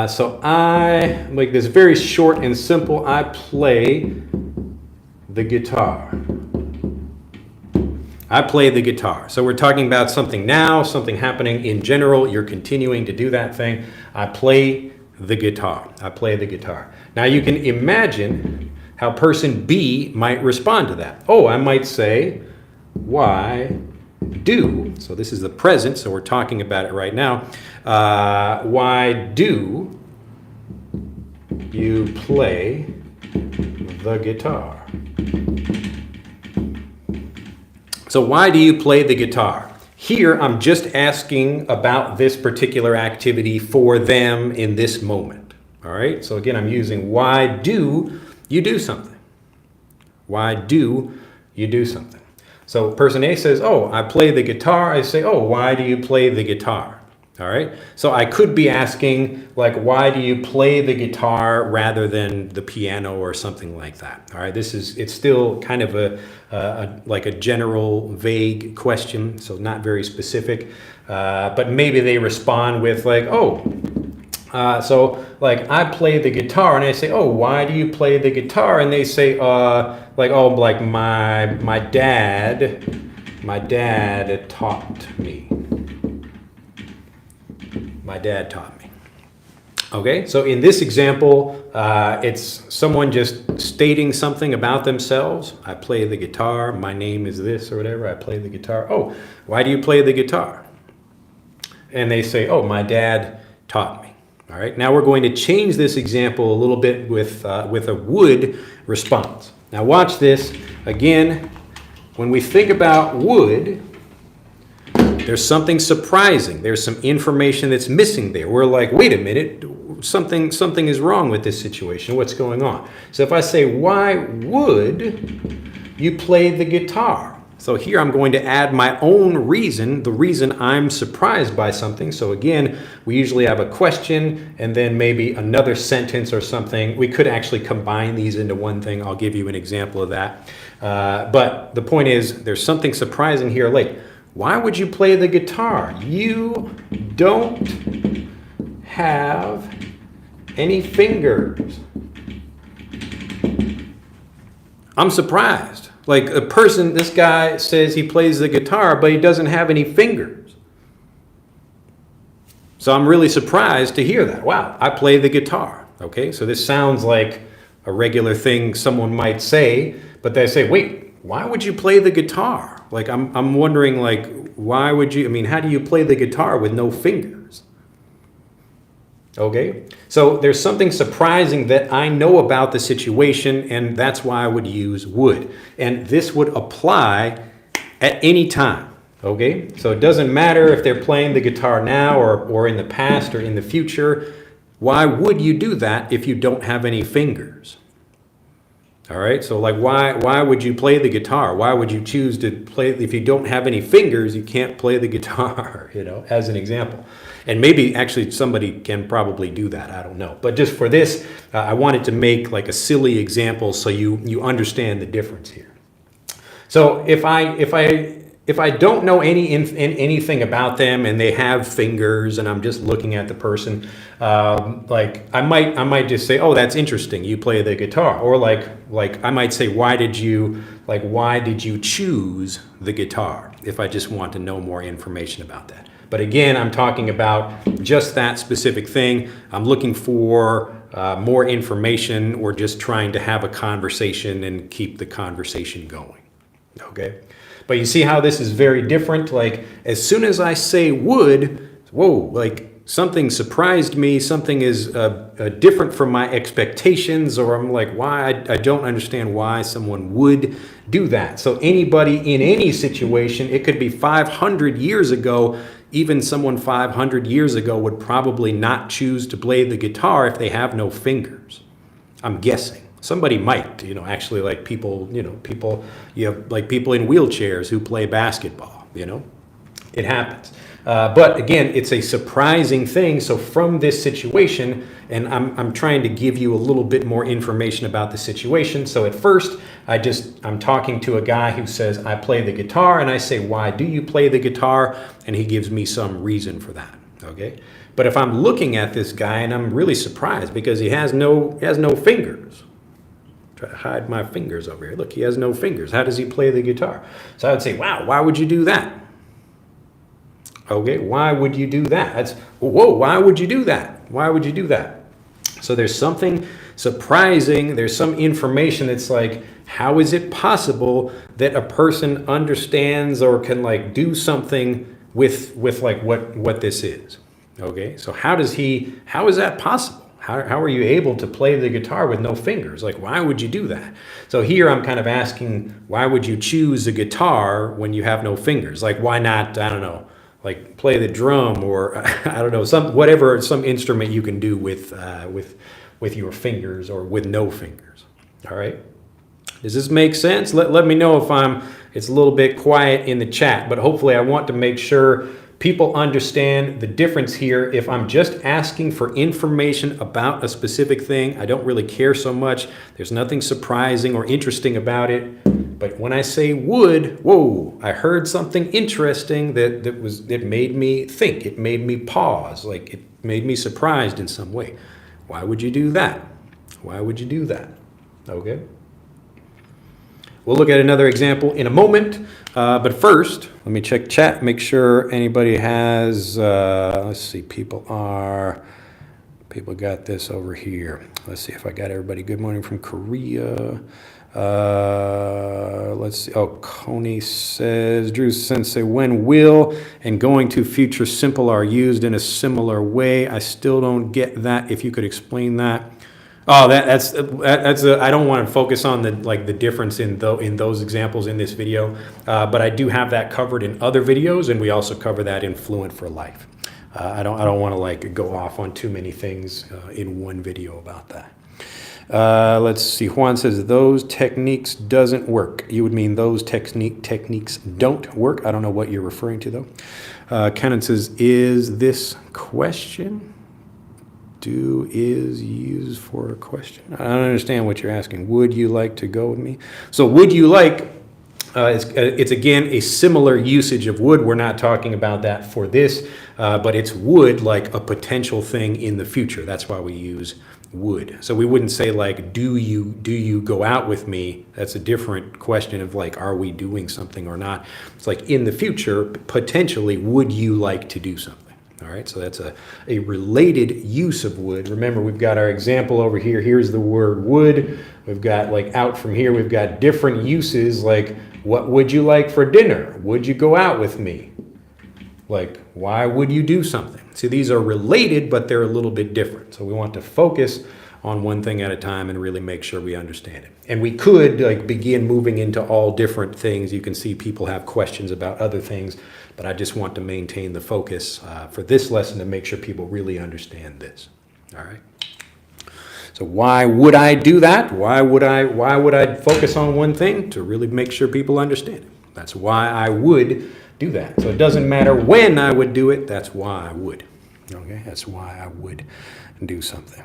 So I make this very short and simple. I play the guitar. I play the guitar. So we're talking about something now, something happening in general. You're continuing to do that thing. I play the guitar. I play the guitar. Now you can imagine how person B might respond to that. Oh, I might say, why do, so this is the present, so we're talking about it right now. Why do you play the guitar? So why do you play the guitar? Here, I'm just asking about this particular activity for them in this moment. All right, so again, I'm using why do you do something? Why do you do something? So person A says, oh, I play the guitar. I say, oh, why do you play the guitar? All right, so I could be asking, like, why do you play the guitar rather than the piano or something like that? All right, it's still kind of like a general, vague question, so not very specific. But maybe they respond with like, oh, so like I play the guitar, and I say, oh, why do you play the guitar? And they say, like, oh, like my dad taught me. My dad taught me. Okay, so in this example, it's someone just stating something about themselves. I play the guitar. My name is this or whatever. I play the guitar. Oh, why do you play the guitar? And they say, oh, my dad taught me. All right, now we're going to change this example a little bit with a would response. Now watch this. Again, when we think about would, there's something surprising. There's some information that's missing there. We're like, wait a minute, something is wrong with this situation. What's going on? So if I say, why would you play the guitar? So here I'm going to add my own reason, the reason I'm surprised by something. So again, we usually have a question and then maybe another sentence or something. We could actually combine these into one thing. I'll give you an example of that. But the point is, there's something surprising here. Like, why would you play the guitar? You don't have any fingers. I'm surprised. Like this guy says he plays the guitar, but he doesn't have any fingers. So I'm really surprised to hear that. Wow, I play the guitar. Okay, so this sounds like a regular thing someone might say, but they say, wait, why would you play the guitar? Like, I'm wondering, like, why would you, I mean, how do you play the guitar with no fingers? Okay, so there's something surprising that I know about the situation, and that's why I would use would. And this would apply at any time, okay? So it doesn't matter if they're playing the guitar now or in the past or in the future. Why would you do that if you don't have any fingers? All right, so like why would you play the guitar? Why would you choose to play, if you don't have any fingers, you can't play the guitar, you know, as an example. And maybe actually somebody can probably do that, I don't know. But just for this, I wanted to make like a silly example so you understand the difference here. So if I don't know anything about them and they have fingers and I'm just looking at the person, like I might just say, oh, that's interesting, you play the guitar. Or like I might say, why did you choose the guitar? If I just want to know more information about that. But again, I'm talking about just that specific thing. I'm looking for more information or just trying to have a conversation and keep the conversation going. Okay? But you see how this is very different? Like, as soon as I say would, whoa, like something surprised me, something is different from my expectations, or I'm like, why? I don't understand why someone would do that. So anybody in any situation, it could be 500 years ago, even someone 500 years ago would probably not choose to play the guitar if they have no fingers. I'm guessing. Somebody might, you know, actually like people, you have like people in wheelchairs who play basketball, you know, it happens. But again, it's a surprising thing. So from this situation, and I'm trying to give you a little bit more information about the situation. So at first, I'm talking to a guy who says, I play the guitar, and I say, why do you play the guitar? And he gives me some reason for that. Okay, but if I'm looking at this guy and I'm really surprised because he has no fingers. Try to hide my fingers over here. Look, he has no fingers. How does he play the guitar? So I would say, wow, why would you do that? Okay, why would you do that? That's, whoa, why would you do that? Why would you do that? So there's something surprising. There's some information that's like, how is it possible that a person understands or can like do something with like what this is? Okay, so how is that possible? How are you able to play the guitar with no fingers? Like, why would you do that? So here I'm kind of asking, why would you choose a guitar when you have no fingers? Like, why not, I don't know, like play the drum or I don't know, some instrument you can do with your fingers or with no fingers. All right. Does this make sense? Let me know if it's a little bit quiet in the chat, but hopefully I want to make sure people understand the difference here. If I'm just asking for information about a specific thing, I don't really care so much. There's nothing surprising or interesting about it. But when I say would, whoa, I heard something interesting that made me think. It made me pause. Like it made me surprised in some way. Why would you do that? Why would you do that? Okay. We'll look at another example in a moment, but first, let me check chat, make sure anybody has, let's see, people got this over here. Let's see if I got everybody. Good morning from Korea. Let's see, oh, Coney says, Drew Sensei, when will and going to future simple are used in a similar way? I still don't get that. If you could explain that. Oh, that's I don't want to focus on the difference in those examples in this video, but I do have that covered in other videos, and we also cover that in Fluent for Life. I don't want to like go off on too many things in one video about that. Let's see. Juan says those techniques doesn't work. You would mean those techniques don't work. I don't know what you're referring to though. Kenan says, is this question? Is used for a question. I don't understand what you're asking. Would you like to go with me? So would you like, it's again a similar usage of would. We're not talking about that for this, but it's would like a potential thing in the future. That's why we use would. So we wouldn't say like, do you go out with me? That's a different question of like, are we doing something or not? It's like in the future, potentially, would you like to do something? All right, so that's a related use of would. Remember, we've got our example over here. Here's the word would. We've got like out from here, we've got different uses like what would you like for dinner? Would you go out with me? Like, why would you do something? See, these are related, but they're a little bit different. So we want to focus on one thing at a time and really make sure we understand it. And we could like begin moving into all different things. You can see people have questions about other things, but I just want to maintain the focus for this lesson to make sure people really understand this. All right. So why would I do that? Why would I focus on one thing? To really make sure people understand it. That's why I would do that. So it doesn't matter when I would do it. That's why I would. Okay. That's why I would do something.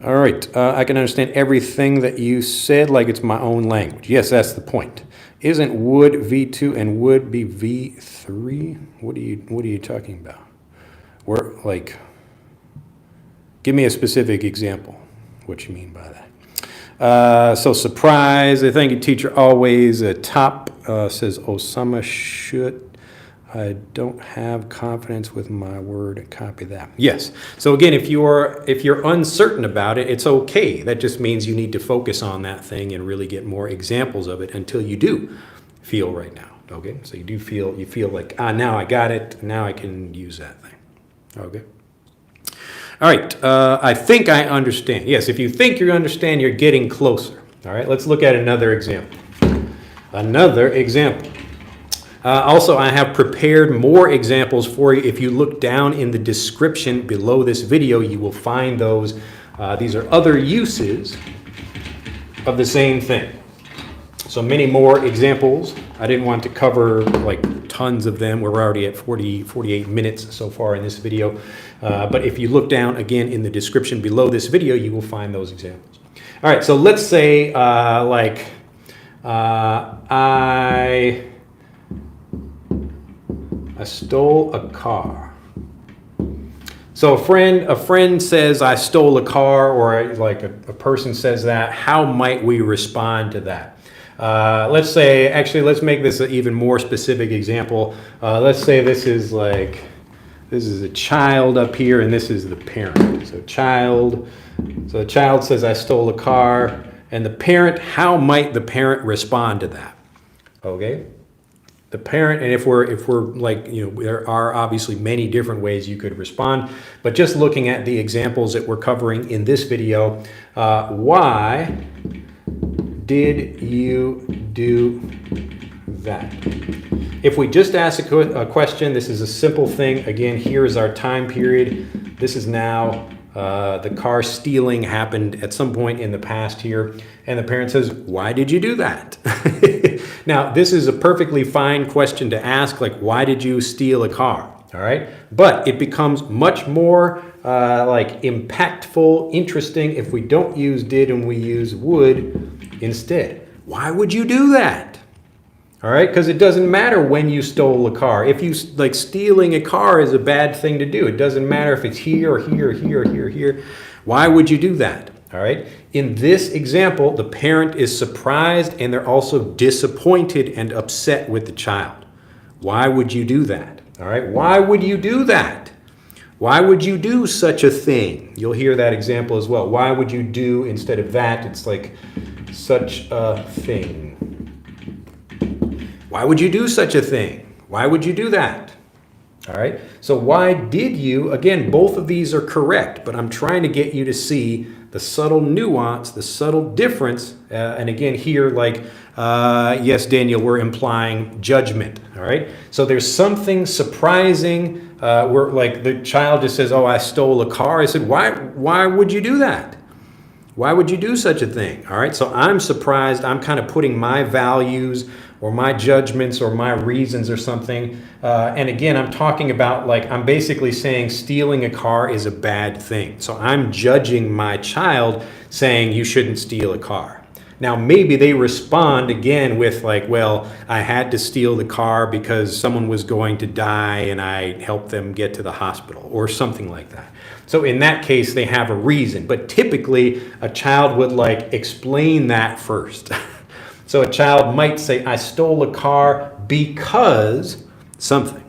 All right, I can understand everything that you said like it's my own language. Yes, that's the point. Isn't would V2 and would be V3? What are you talking about? We're like, give me a specific example. What you mean by that? So surprise. Thank you, teacher. Always top says Osama should. I don't have confidence with my word. Copy that. Yes. So again, if you're uncertain about it, it's okay. That just means you need to focus on that thing and really get more examples of it until you do feel right now. Okay. So you feel like, now I got it. Now I can use that thing. Okay. All right. I think I understand. Yes. If you think you understand, you're getting closer. All right. Let's look at another example. Also, I have prepared more examples for you. If you look down in the description below this video, you will find those. These are other uses of the same thing. So many more examples. I didn't want to cover like tons of them. We're already at 48 minutes so far in this video. But if you look down again in the description below this video, you will find those examples. All right, so let's say I stole a car. So a friend says I stole a car, or like a person says that. How might we respond to that? Let's say, actually, let's make this an even more specific example. Let's say this is a child up here, and this is the parent. So the child says I stole a car, and the parent. How might the parent respond to that? Okay. The parent, and if we're like, there are obviously many different ways you could respond, but just looking at the examples that we're covering in this video, why did you do that? If we just ask a question, this is a simple thing. Again, here is our time period. This is now the car stealing happened at some point in the past here, and the parent says, why did you do that? Now, this is a perfectly fine question to ask, like, why did you steal a car? All right, but it becomes much more like impactful, interesting if we don't use did and we use would instead. Why would you do that? All right, because it doesn't matter when you stole a car. If you like, stealing a car is a bad thing to do. It doesn't matter if it's here or here or here or here or here. Why would you do that? All right. In this example, the parent is surprised and they're also disappointed and upset with the child. Why would you do that? All right. Why would you do that? Why would you do such a thing? You'll hear that example as well. Why would you do instead of that? It's like such a thing. Why would you do such a thing? Why would you do that? All right. So why did you? Again, both of these are correct, but I'm trying to get you to see the subtle nuance, the subtle difference. And again, here, like, yes, Daniel, we're implying judgment. All right. So there's something surprising. Where like the child just says, oh, I stole a car. I said, why would you do that? Why would you do such a thing? All right. So I'm surprised. I'm kind of putting my values or my judgments or my reasons or something. And again, I'm talking about, like, I'm basically saying stealing a car is a bad thing. So I'm judging my child saying you shouldn't steal a car. Now, maybe they respond again with like, well, I had to steal the car because someone was going to die and I helped them get to the hospital or something like that. So in that case, they have a reason. But typically, a child would like explain that first. So a child might say, I stole a car because something.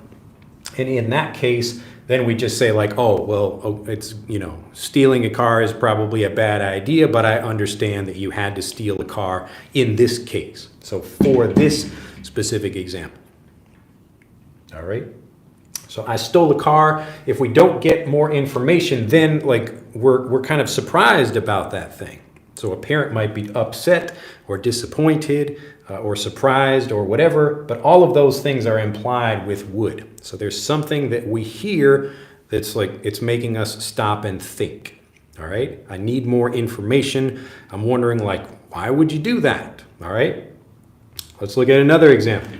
And in that case, then we just say like, oh, well, it's, stealing a car is probably a bad idea, but I understand that you had to steal a car in this case. So for this specific example. All right. So I stole a car. If we don't get more information, then like we're kind of surprised about that thing. So a parent might be upset or disappointed or surprised or whatever, but all of those things are implied with would. So there's something that we hear that's like it's making us stop and think. All right, I need more information. I'm wondering, like, why would you do that? All right, let's look at another example.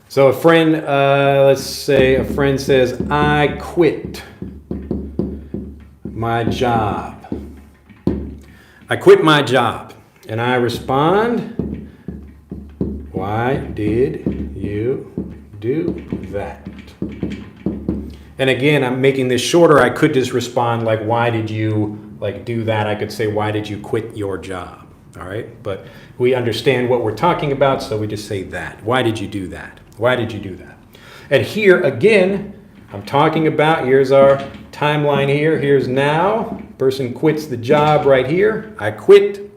So a friend, let's say a friend says, I quit my job. I quit my job. And I respond, why did you do that? And again, I'm making this shorter. I could just respond like, why did you like do that? I could say, why did you quit your job? All right. But we understand what we're talking about. So we just say that. Why did you do that? Why did you do that? And here again, I'm talking about, here's our timeline here. Here's now. Person quits the job right here. I quit.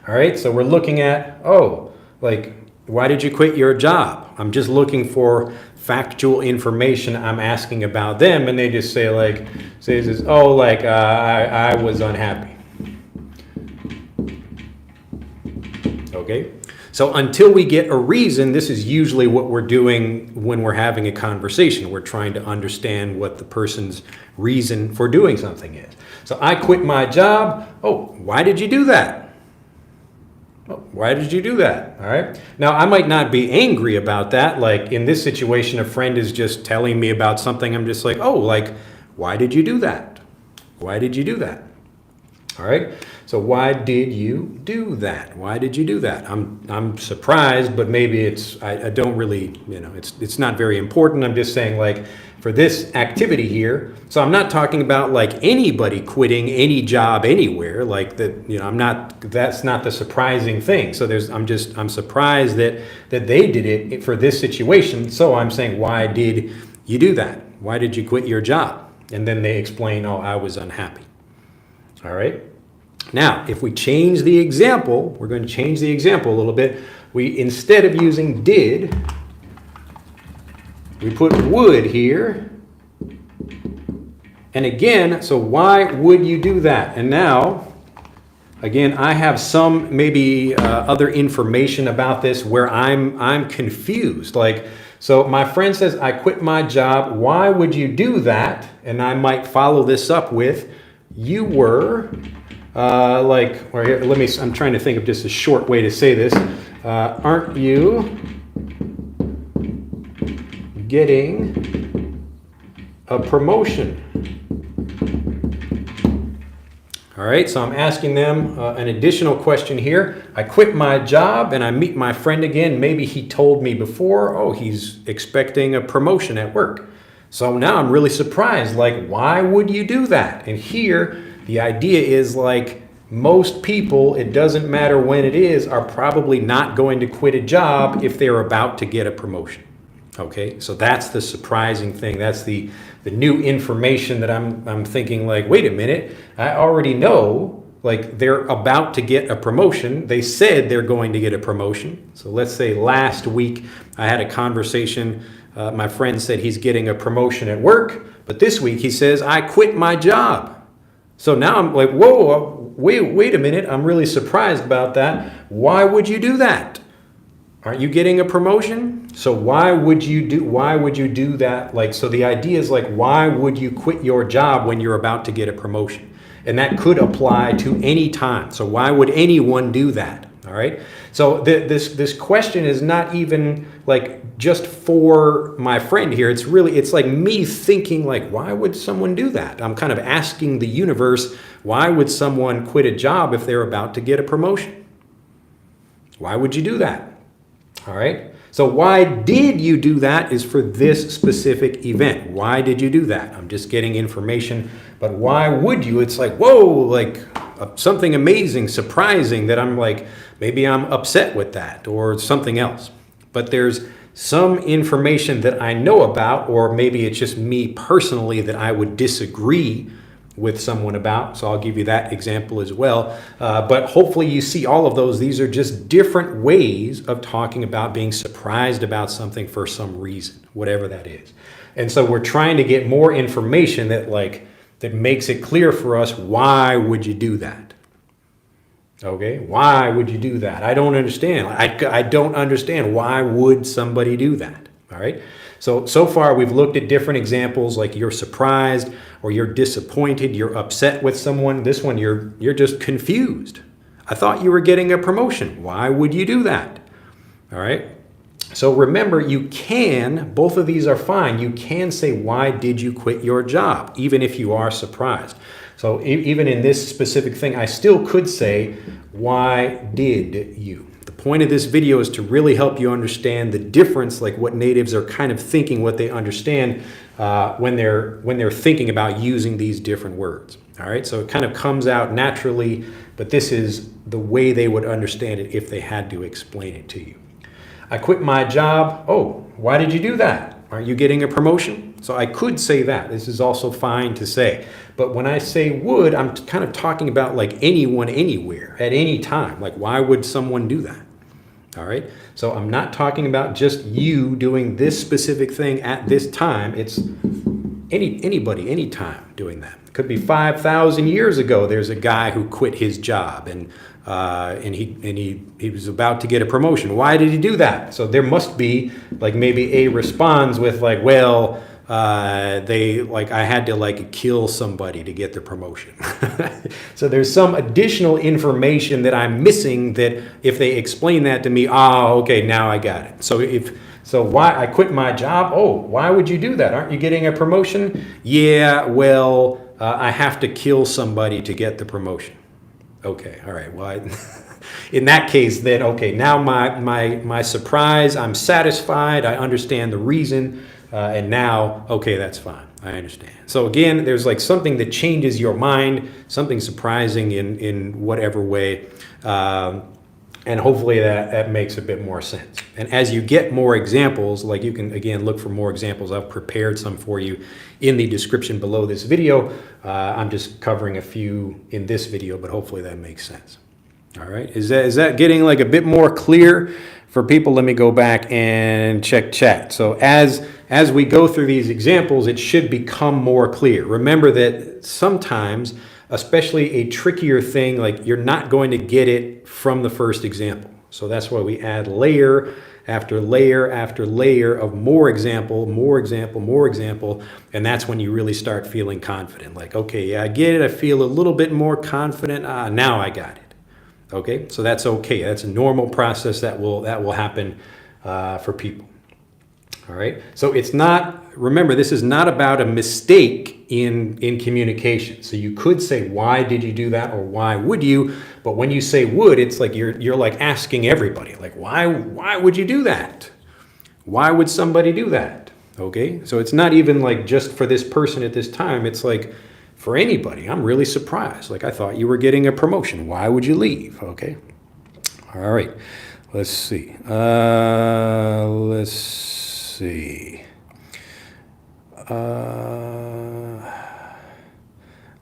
All right, so we're looking at, oh, like, why did you quit your job? I'm just looking for factual information. I'm asking about them, and they just say, like, oh, like, I was unhappy. Okay? So until we get a reason, this is usually what we're doing when we're having a conversation. We're trying to understand what the person's reason for doing something is. So I quit my job. Oh, why did you do that? Oh, why did you do that? All right. Now, I might not be angry about that. Like in this situation, a friend is just telling me about something. I'm just like, oh, like, why did you do that? Why did you do that? All right. So why did you do that? Why did you do that? I'm surprised, but maybe I don't really, it's not very important. I'm just saying, like, for this activity here. So I'm not talking about like anybody quitting any job anywhere, like that. That's not the surprising thing. So I'm surprised that they did it for this situation. So I'm saying, why did you do that? Why did you quit your job? And then they explain, oh, I was unhappy. All right. Now, if we change the example, we're going to change the example a little bit. Instead of using did, we put would here. And again, so why would you do that? And now, again, I have some maybe other information about this where I'm confused. Like, so my friend says, I quit my job. Why would you do that? And I might follow this up with, you were, I'm trying to think of just a short way to say this. Aren't you getting a promotion? All right, so I'm asking them an additional question here. I quit my job and I meet my friend again. Maybe he told me before, oh, he's expecting a promotion at work. So now I'm really surprised, like, why would you do that? And here, the idea is like most people, it doesn't matter when it is, are probably not going to quit a job if they're about to get a promotion. Okay, so that's the surprising thing. That's the new information that I'm thinking, like, wait a minute, I already know, like, they're about to get a promotion. They said they're going to get a promotion. So let's say last week I had a conversation. My friend said he's getting a promotion at work, but this week he says, I quit my job. So now I'm like, whoa, wait a minute. I'm really surprised about that. Why would you do that? Aren't you getting a promotion? So why would you do that? Like, so the idea is like, why would you quit your job when you're about to get a promotion? And that could apply to any time. So why would anyone do that? All right. So this question is not even like just for my friend here. It's like me thinking, like, why would someone do that? I'm kind of asking the universe, why would someone quit a job if they're about to get a promotion? Why would you do that? All right. So why did you do that is for this specific event. Why did you do that? I'm just getting information, but why would you? It's like, whoa, like something amazing, surprising that I'm like, maybe I'm upset with that or something else. But there's some information that I know about, or maybe it's just me personally that I would disagree with someone about. So I'll give you that example as well. But hopefully you see all of those. These are just different ways of talking about being surprised about something for some reason, whatever that is. And so we're trying to get more information that makes it clear for us, why would you do that? Okay, why would you do that? I don't understand. I don't understand. Why would somebody do that? All right. So far we've looked at different examples, like you're surprised or you're disappointed, you're upset with someone. This one, you're just confused. I thought you were getting a promotion. Why would you do that? All right. So remember, both of these are fine. You can say, why did you quit your job? Even if you are surprised. So even in this specific thing, I still could say, why did you? The point of this video is to really help you understand the difference, like what natives are kind of thinking, what they understand when they're thinking about using these different words. All right, so it kind of comes out naturally, but this is the way they would understand it if they had to explain it to you. I quit my job. Oh, why did you do that? Aren't you getting a promotion? So I could say that. This is also fine to say. But when I say would, I'm kind of talking about like anyone, anywhere, at any time. Like, why would someone do that? All right. So I'm not talking about just you doing this specific thing at this time. It's anybody, anytime doing that. It could be 5,000 years ago. There's a guy who quit his job and he was about to get a promotion. Why did he do that? So there must be like maybe A responds with like, well, I had to kill somebody to get the promotion. So there's some additional information that I'm missing that if they explain that to me, okay, now I got it. So why I quit my job? Oh, why would you do that? Aren't you getting a promotion? Yeah, well, I have to kill somebody to get the promotion. Okay, all right. Well, in that case, then okay. Now my surprise. I'm satisfied. I understand the reason, and now okay, that's fine. I understand. So again, there's like something that changes your mind, something surprising in whatever way. And hopefully that makes a bit more sense. And as you get more examples, like you can, again, look for more examples. I've prepared some for you in the description below this video. I'm just covering a few in this video, but hopefully that makes sense. All right, is that getting like a bit more clear for people? Let me go back and check chat. So as we go through these examples, it should become more clear. Remember that sometimes, especially a trickier thing, like you're not going to get it from the first example. So that's why we add layer after layer after layer of more example, more example, more example. And that's when you really start feeling confident. Like, okay, yeah, I get it. I feel a little bit more confident. Now I got it. Okay, so that's okay. That's a normal process that will happen for people. All right, so it's not, remember, this is not about a mistake in communication. So you could say, why did you do that, or why would you? But when you say would, it's like you're like asking everybody, like, why would you do that? Why would somebody do that? Okay, so it's not even like just for this person at this time. It's like for anybody. I'm really surprised. Like, I thought you were getting a promotion. Why would you leave? Okay, all right, let's see. Let's see.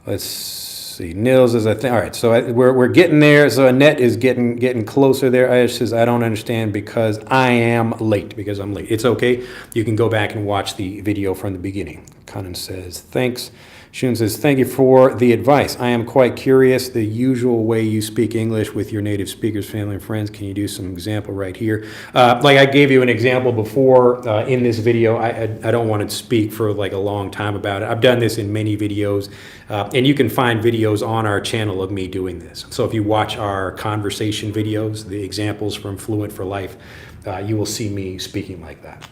Let's see. Nils is, I think. All right. So we're getting there. So Annette is getting closer there. Ash says, I don't understand because I am late. Because I'm late. It's okay. You can go back and watch the video from the beginning. Conan says, thanks. Shun says, thank you for the advice. I am quite curious the usual way you speak English with your native speakers, family, and friends. Can you do some example right here? Like I gave you an example before in this video. I don't want to speak for like a long time about it. I've done this in many videos, and you can find videos on our channel of me doing this. So if you watch our conversation videos, the examples from Fluent for Life, you will see me speaking like that.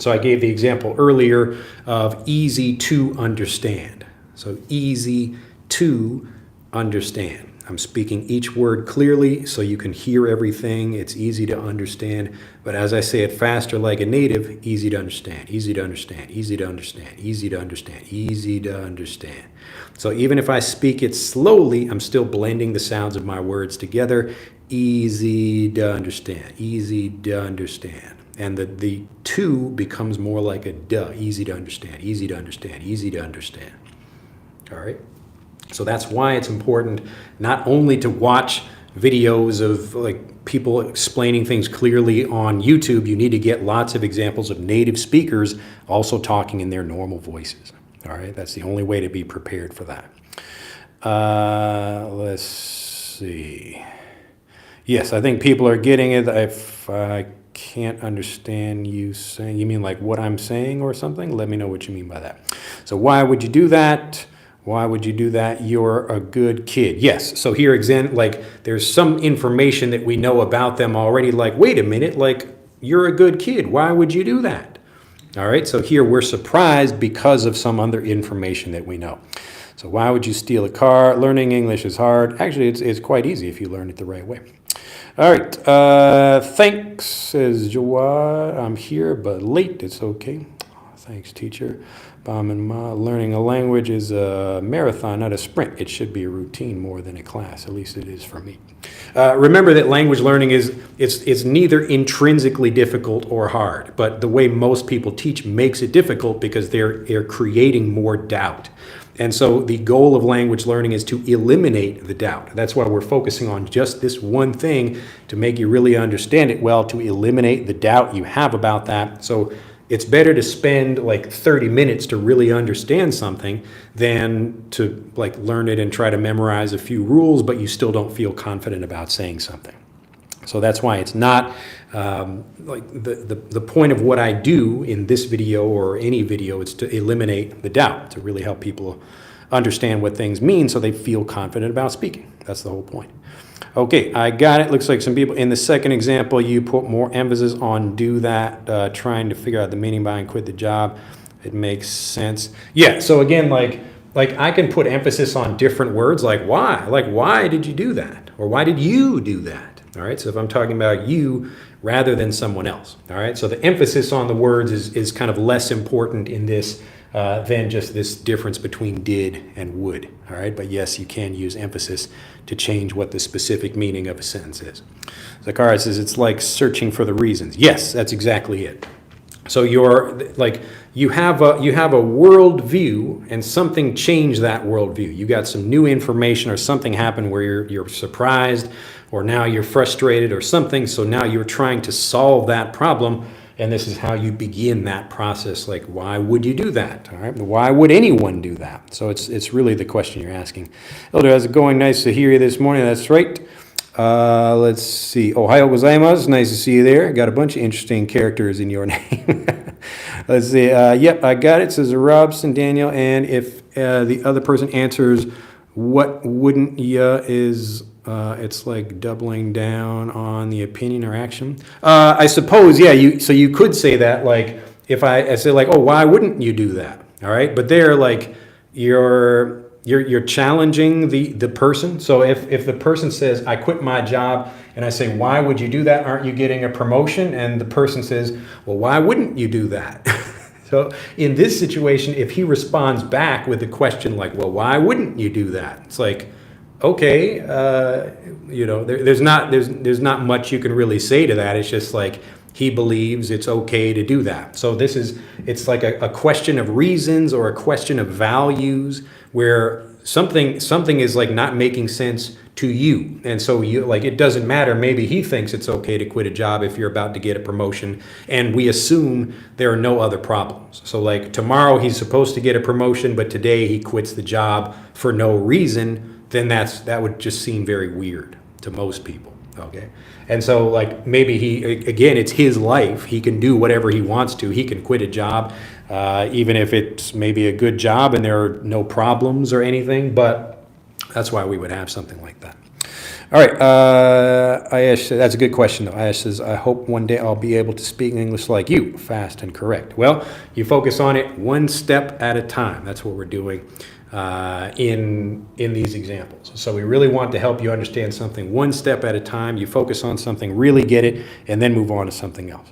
So I gave the example earlier of easy to understand. So easy to understand. I'm speaking each word clearly so you can hear everything. It's easy to understand. But as I say it faster like a native, easy to understand, easy to understand, easy to understand, easy to understand, easy to understand. So even if I speak it slowly, I'm still blending the sounds of my words together. Easy to understand, easy to understand. And the to becomes more like a duh, easy to understand, easy to understand, easy to understand. All right. So that's why it's important not only to watch videos of like people explaining things clearly on YouTube. You need to get lots of examples of native speakers also talking in their normal voices. All right. That's the only way to be prepared for that. Let's see. Yes, I think people are getting it. If I can't understand you saying, you mean like what I'm saying or something? Let me know what you mean by that. So why would you do that? Why would you do that? You're a good kid. Yes. So here again, like there's some information that we know about them already. Like, wait a minute, like you're a good kid. Why would you do that? All right. So here we're surprised because of some other information that we know. So why would you steal a car? Learning English is hard. Actually, it's quite easy if you learn it the right way. All right. Thanks, says Jawad. I'm here, but late. It's okay. Thanks, teacher. Bam and Ma. Learning a language is a marathon, not a sprint. It should be a routine more than a class. At least it is for me. Remember that language learning it's neither intrinsically difficult or hard, but the way most people teach makes it difficult because they're creating more doubt. And so the goal of language learning is to eliminate the doubt. That's why we're focusing on just this one thing to make you really understand it well, to eliminate the doubt you have about that. So it's better to spend like 30 minutes to really understand something than to like learn it and try to memorize a few rules, but you still don't feel confident about saying something. So that's why it's not like the point of what I do in this video or any video is to eliminate the doubt, to really help people understand what things mean so they feel confident about speaking. That's the whole point. Okay, I got it. Looks like some people in the second example, you put more emphasis on do that, trying to figure out the meaning behind quit the job. It makes sense. Yeah, so again, like like I can put emphasis on different words like why did you do that? Or why did you do that? All right, so if I'm talking about you rather than someone else, all right, so the emphasis on the words is kind of less important in this than just this difference between did and would, all right, but yes, you can use emphasis to change what the specific meaning of a sentence is. Zakaria says it's like searching for the reasons. Yes, that's exactly it. So you have a world view and something changed that world view. You got some new information or something happened where you're surprised or now you're frustrated or something. So now you're trying to solve that problem. And this is how you begin that process. Like, why would you do that? All right. Why would anyone do that? So it's really the question you're asking. Elder, how's it going? Nice to hear you this morning. That's right. Let's see. Ohio gozaimasu. Nice to see you there. Got a bunch of interesting characters in your name. Let's see. Yep, I got it. Says Robson, Daniel. And if the other person answers, what wouldn't ya is, it's like doubling down on the opinion or action. I suppose, yeah. So you could say that, like, if I say like, oh, why wouldn't you do that? All right. But they're like, you're challenging the person. So if the person says, I quit my job, and I say, why would you do that? Aren't you getting a promotion? And the person says, well, why wouldn't you do that? So in this situation, if he responds back with a question like, well, why wouldn't you do that? It's like, okay, there's not much you can really say to that. It's just like, he believes it's okay to do that. So it's like a question of reasons or a question of values where something is like not making sense to you. And so you like, it doesn't matter. Maybe he thinks it's okay to quit a job if you're about to get a promotion. And we assume there are no other problems. So like tomorrow he's supposed to get a promotion, but today he quits the job for no reason. Then that would just seem very weird to most people. Okay. And so like maybe it's his life. He can do whatever he wants to. He can quit a job, even if it's maybe a good job and there are no problems or anything. But that's why we would have something like that. All right. Ayash, that's a good question, though. Ayash says, I hope one day I'll be able to speak English like you, fast and correct. Well, you focus on it one step at a time. That's what we're doing in these examples. So we really want to help you understand something one step at a time. You focus on something, really get it, and then move on to something else.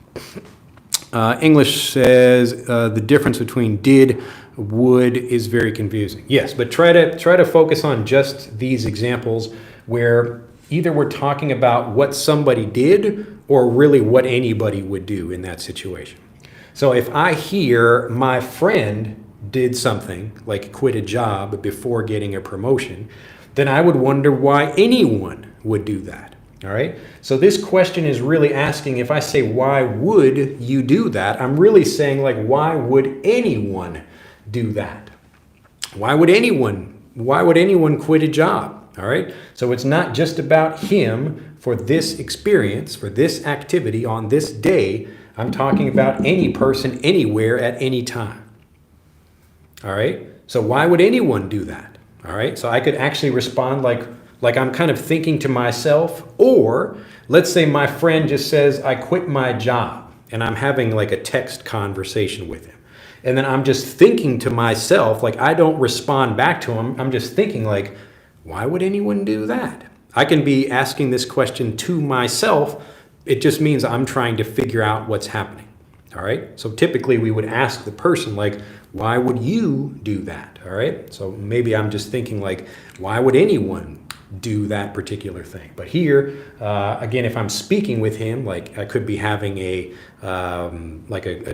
English says the difference between did, would is very confusing. Yes, but try to focus on just these examples where either we're talking about what somebody did or really what anybody would do in that situation. So if I hear my friend did something like quit a job before getting a promotion, then I would wonder why anyone would do that. All right. So this question is really asking, if I say, why would you do that? I'm really saying like, why would anyone do that? Why would anyone quit a job? All right. So it's not just about him for this experience, for this activity on this day. I'm talking about any person anywhere at any time. All right. So why would anyone do that? All right. So I could actually respond like I'm kind of thinking to myself, or let's say my friend just says, I quit my job, and I'm having like a text conversation with him. And then I'm just thinking to myself, like I don't respond back to him. I'm just thinking like, why would anyone do that? I can be asking this question to myself. It just means I'm trying to figure out what's happening. All right. So typically we would ask the person like, why would you do that? All right. So maybe I'm just thinking like, why would anyone do that particular thing? But here, again, if I'm speaking with him, like I could be having a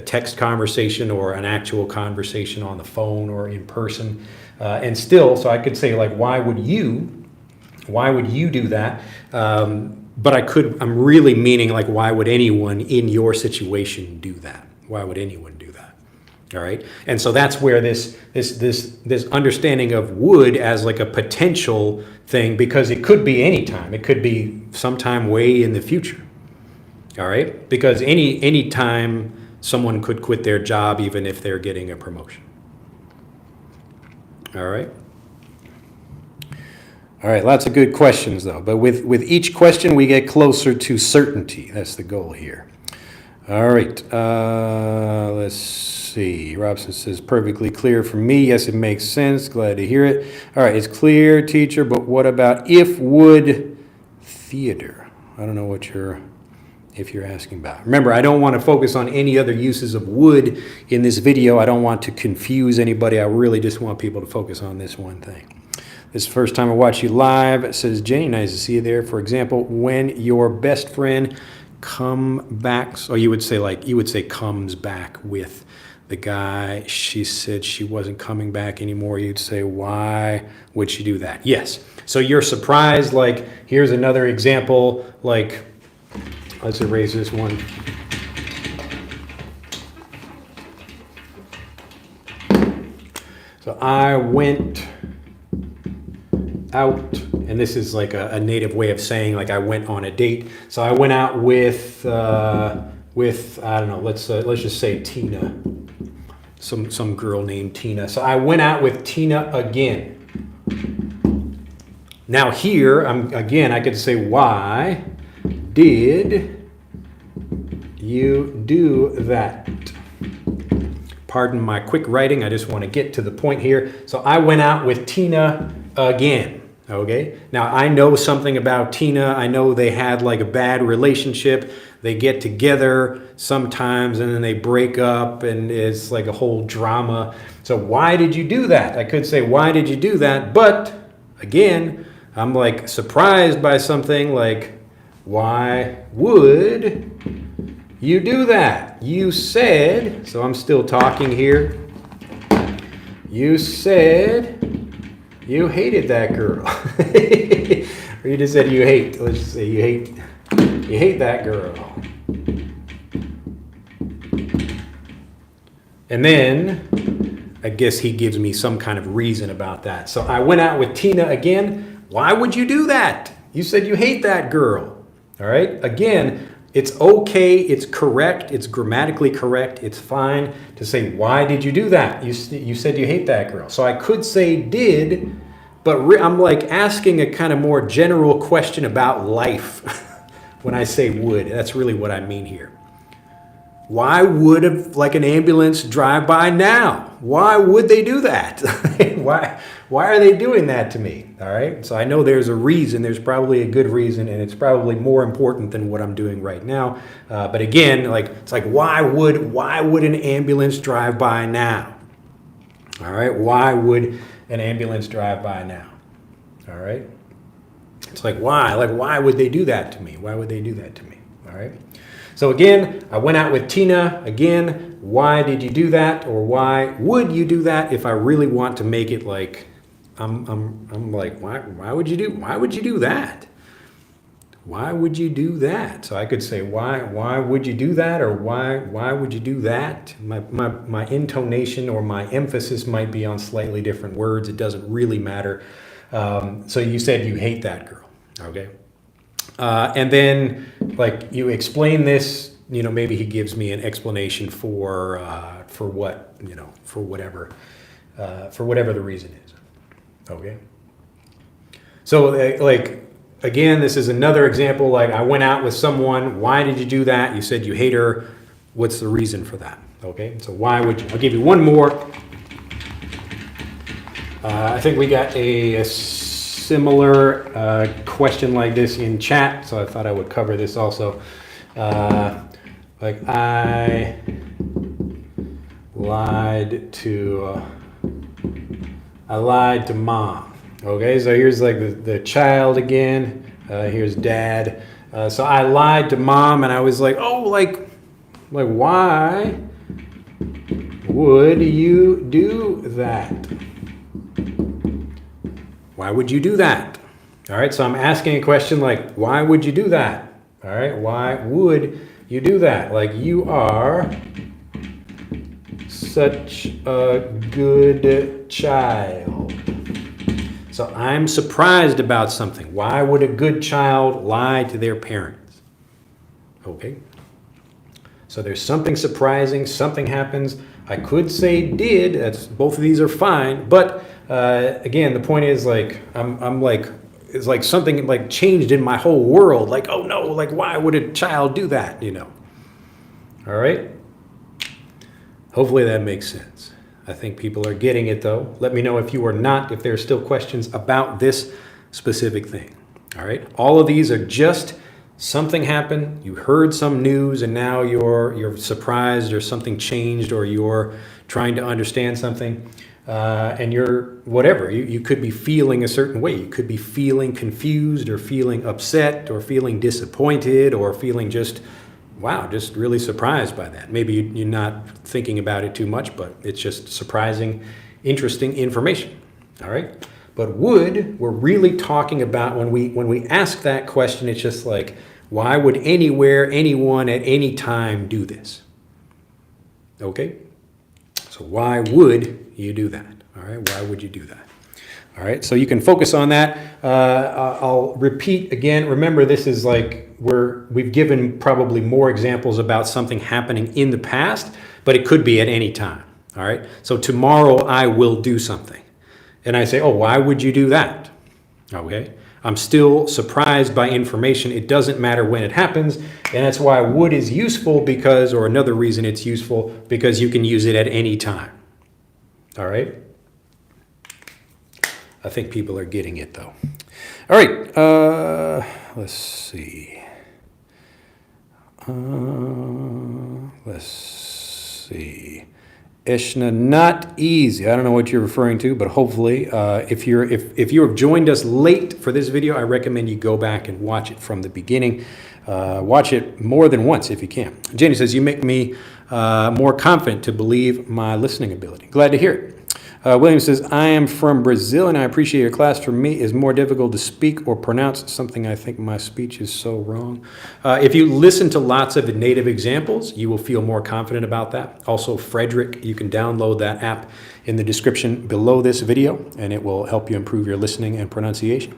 text conversation or an actual conversation on the phone or in person, and still, so I could say like, why would you do that? But I'm really meaning like, why would anyone in your situation do that? Why would anyone do that? All right. And so that's where this understanding of would as like a potential thing, because it could be any time. It could be sometime way in the future. All right. Because any time someone could quit their job, even if they're getting a promotion. All right. All right. Lots of good questions, though. But with each question, we get closer to certainty. That's the goal here. All right. Let's see. Robson says, perfectly clear for me. Yes, it makes sense. Glad to hear it. All right. It's clear, teacher, but what about if would theater? I don't know what if you're asking about. Remember, I don't want to focus on any other uses of would in this video. I don't want to confuse anybody. I really just want people to focus on this one thing. This is the first time I watch you live. It says, Jenny, nice to see you there. For example, when your best friend come back, so you would say comes back with the guy. She said she wasn't coming back anymore. You'd say, why would she do that? Yes. So you're surprised, like, here's another example, like, let's erase this one. So I went out, and this is like a native way of saying, like, I went on a date. So I went out with I don't know, let's just say Tina, some girl named Tina. So I went out with Tina again. Now here, I could say, why did you do that? Pardon my quick writing. I just want to get to the point here. So I went out with Tina again. Okay. Now I know something about Tina. I know they had like a bad relationship. They get together sometimes and then they break up and it's like a whole drama. So why did you do that? I could say, why did you do that? But again, I'm like surprised by something like, why would you do that? You said, so I'm still talking here. You said you hated that girl. Or you just said you hate. Let's just say you hate that girl. And then I guess he gives me some kind of reason about that. So I went out with Tina again. Why would you do that? You said you hate that girl. All right. Again, it's okay. It's correct. It's grammatically correct. It's fine to say, why did you do that? You said you hate that girl. So I could say did, but I'm like asking a kind of more general question about life when I say would. That's really what I mean here. Why would an ambulance drive by now? Why would they do that? Why are they doing that to me? All right. So I know there's a reason. There's probably a good reason, and it's probably more important than what I'm doing right now. But again, it's like why would an ambulance drive by now? All right. Why would an ambulance drive by now? All right. It's like why? Like why would they do that to me? Why would they do that to me? All right. So again, I went out with Tina. Again, why did you do that? Or why would you do that? If I really want to make it like, I'm like, why would you do that? Why would you do that? So I could say, why would you do that? Or why would you do that? My intonation or my emphasis might be on slightly different words. It doesn't really matter. So you said you hate that girl. Okay. And then, like, you explain this, maybe he gives me an explanation for what, for whatever the reason is. Okay. So, like, again, this is another example. Like, I went out with someone. Why did you do that? You said you hate her. What's the reason for that? Okay. So why would you? I'll give you one more. I think we got a similar question like this in chat, so I thought I would cover this also. Like I lied to mom. Okay, so here's like the child again. Here's dad. So I lied to mom, and I was like, oh, like why would you do that? Why would you do that? All right, so I'm asking a question like, why would you do that? All right, why would you do that? Like, you are such a good child. So I'm surprised about something. Why would a good child lie to their parents? Okay. So there's something surprising, something happens. I could say did, both of these are fine, but again, the point is like, I'm like, it's like something like changed in my whole world. Like, oh no, like why would a child do that, All right? Hopefully that makes sense. I think people are getting it though. Let me know if you are not, if there are still questions about this specific thing. All right? All of these are just something happened, you heard some news, and now you're surprised or something changed, or you're trying to understand something, and you're whatever. You could be feeling a certain way. You could be feeling confused or feeling upset or feeling disappointed or feeling just, wow, just really surprised by that. Maybe you're not thinking about it too much, but it's just surprising, interesting information. All right? But would, we're really talking about when we ask that question, it's just like, why would anywhere, anyone, at any time do this? Okay? So why would you do that? All right? Why would you do that? All right? So you can focus on that. I'll repeat again. Remember, this is like we've given probably more examples about something happening in the past, but it could be at any time. All right? So tomorrow I will do something. And I say, oh, why would you do that? Okay. I'm still surprised by information. It doesn't matter when it happens. And that's why would is useful because, or another reason it's useful, because you can use it at any time. All right. I think people are getting it though. All right. Let's see. Let's see. Ishna, not easy. I don't know what you're referring to, but hopefully, if you have joined us late for this video, I recommend you go back and watch it from the beginning. Watch it more than once if you can. Jenny says, you make me more confident to believe my listening ability. Glad to hear it. William says, I am from Brazil and I appreciate your class. For me, it's more difficult to speak or pronounce something. I think my speech is so wrong. If you listen to lots of native examples, you will feel more confident about that. Also, Frederick, you can download that app in the description below this video, and it will help you improve your listening and pronunciation.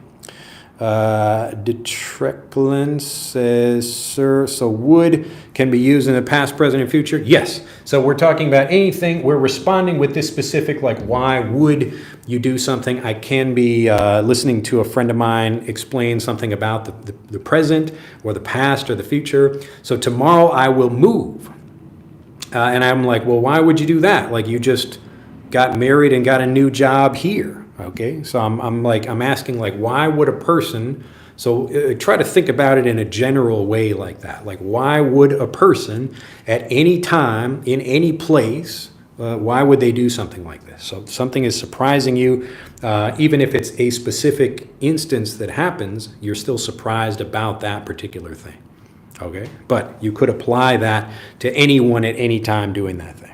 Detrecklin says, sir, so would can be used in the past, present, and future? Yes. So we're talking about anything. We're responding with this specific, like, why would you do something? I can be listening to a friend of mine explain something about the present or the past or the future. So tomorrow I will move. And I'm like, well, why would you do that? Like, you just got married and got a new job here. Okay, so I'm asking, like, why would a person, so try to think about it in a general way like that. Like, why would a person at any time, in any place, why would they do something like this? So something is surprising you, even if it's a specific instance that happens, you're still surprised about that particular thing. Okay, but you could apply that to anyone at any time doing that thing.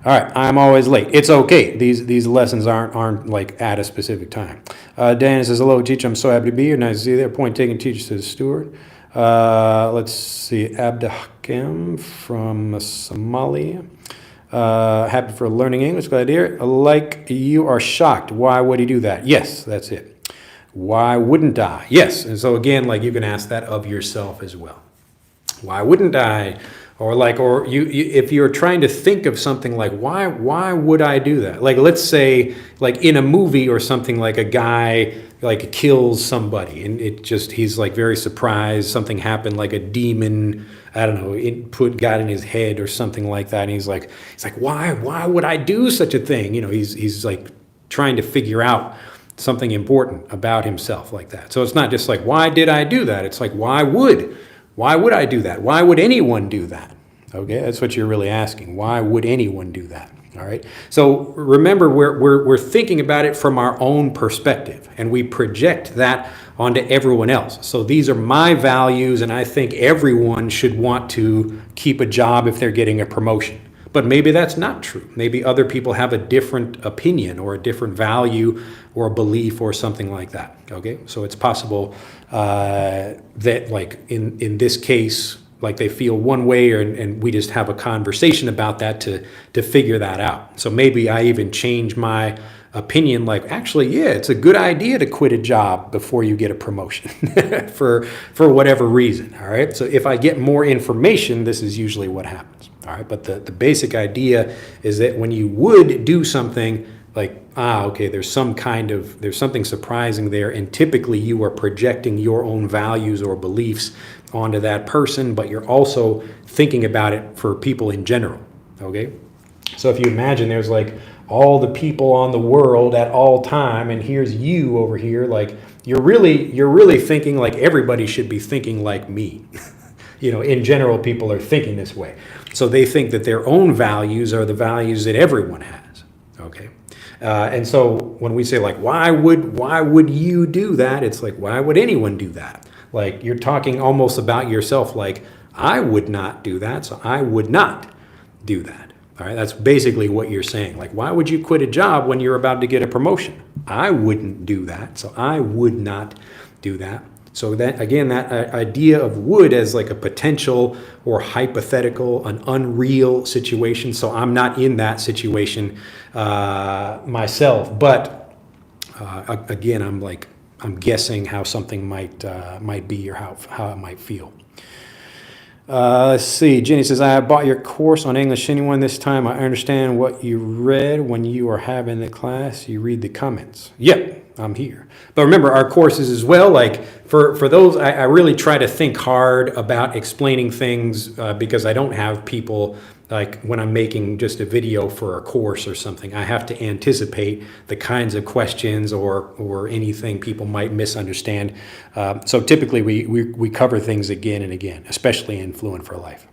All right, I'm always late. It's okay. These lessons aren't like at a specific time. Dan says, hello, teacher. I'm so happy to be here. Nice to see you there. Point taken, teacher says, Stuart. Let's see, Abdahakim from Somalia. Happy for learning English. Glad to hear it. Like, you are shocked. Why would he do that? Yes, that's it. Why wouldn't I? Yes. And so again, like, you can ask that of yourself as well. Why wouldn't I? Or like, or you if you're trying to think of something like, why would I do that? Like, let's say, like in a movie or something, like a guy like kills somebody and he's like very surprised something happened, like a demon, I don't know, got in his head or something like that. And he's like, why would I do such a thing? You know, he's like trying to figure out something important about himself like that. So it's not just like, why did I do that? It's like, why would I do that? Why would anyone do that? Okay, that's what you're really asking. Why would anyone do that? All right. So remember, we're thinking about it from our own perspective, and we project that onto everyone else. So these are my values, and I think everyone should want to keep a job if they're getting a promotion. But maybe that's not true. Maybe other people have a different opinion or a different value or a belief or something like that. Okay, so it's possible that, like in this case, like they feel one way, and we just have a conversation about that to figure that out. So maybe I even change my opinion, like, actually, yeah, it's a good idea to quit a job before you get a promotion for whatever reason. All right. So if I get more information, this is usually what happens. All right. But the basic idea is that when you would do something, Okay, there's something surprising there, and typically you are projecting your own values or beliefs onto that person, but you're also thinking about it for people in general, okay? So if you imagine there's like all the people on the world at all time, and here's you over here, like you're really thinking like everybody should be thinking like me. In general, people are thinking this way. So they think that their own values are the values that everyone has, okay? And so when we say like, why would you do that? It's like, why would anyone do that? Like you're talking almost about yourself, like I would not do that, so I would not do that. All right, that's basically what you're saying. Like, why would you quit a job when you're about to get a promotion? I wouldn't do that, so I would not do that. So that, again, that idea of would as like a potential or hypothetical, an unreal situation. So I'm not in that situation myself, but again, I'm guessing how something might be or how it might feel. Let's see. Jenny says, I bought your course on English Anyone this time. I understand what you read when you are having the class. You read the comments. Yep, I'm here. But remember, our courses as well, like for those, I really try to think hard about explaining things because I don't have people, like when I'm making just a video for a course or something, I have to anticipate the kinds of questions or anything people might misunderstand. So typically we cover things again and again, especially in Fluent for Life.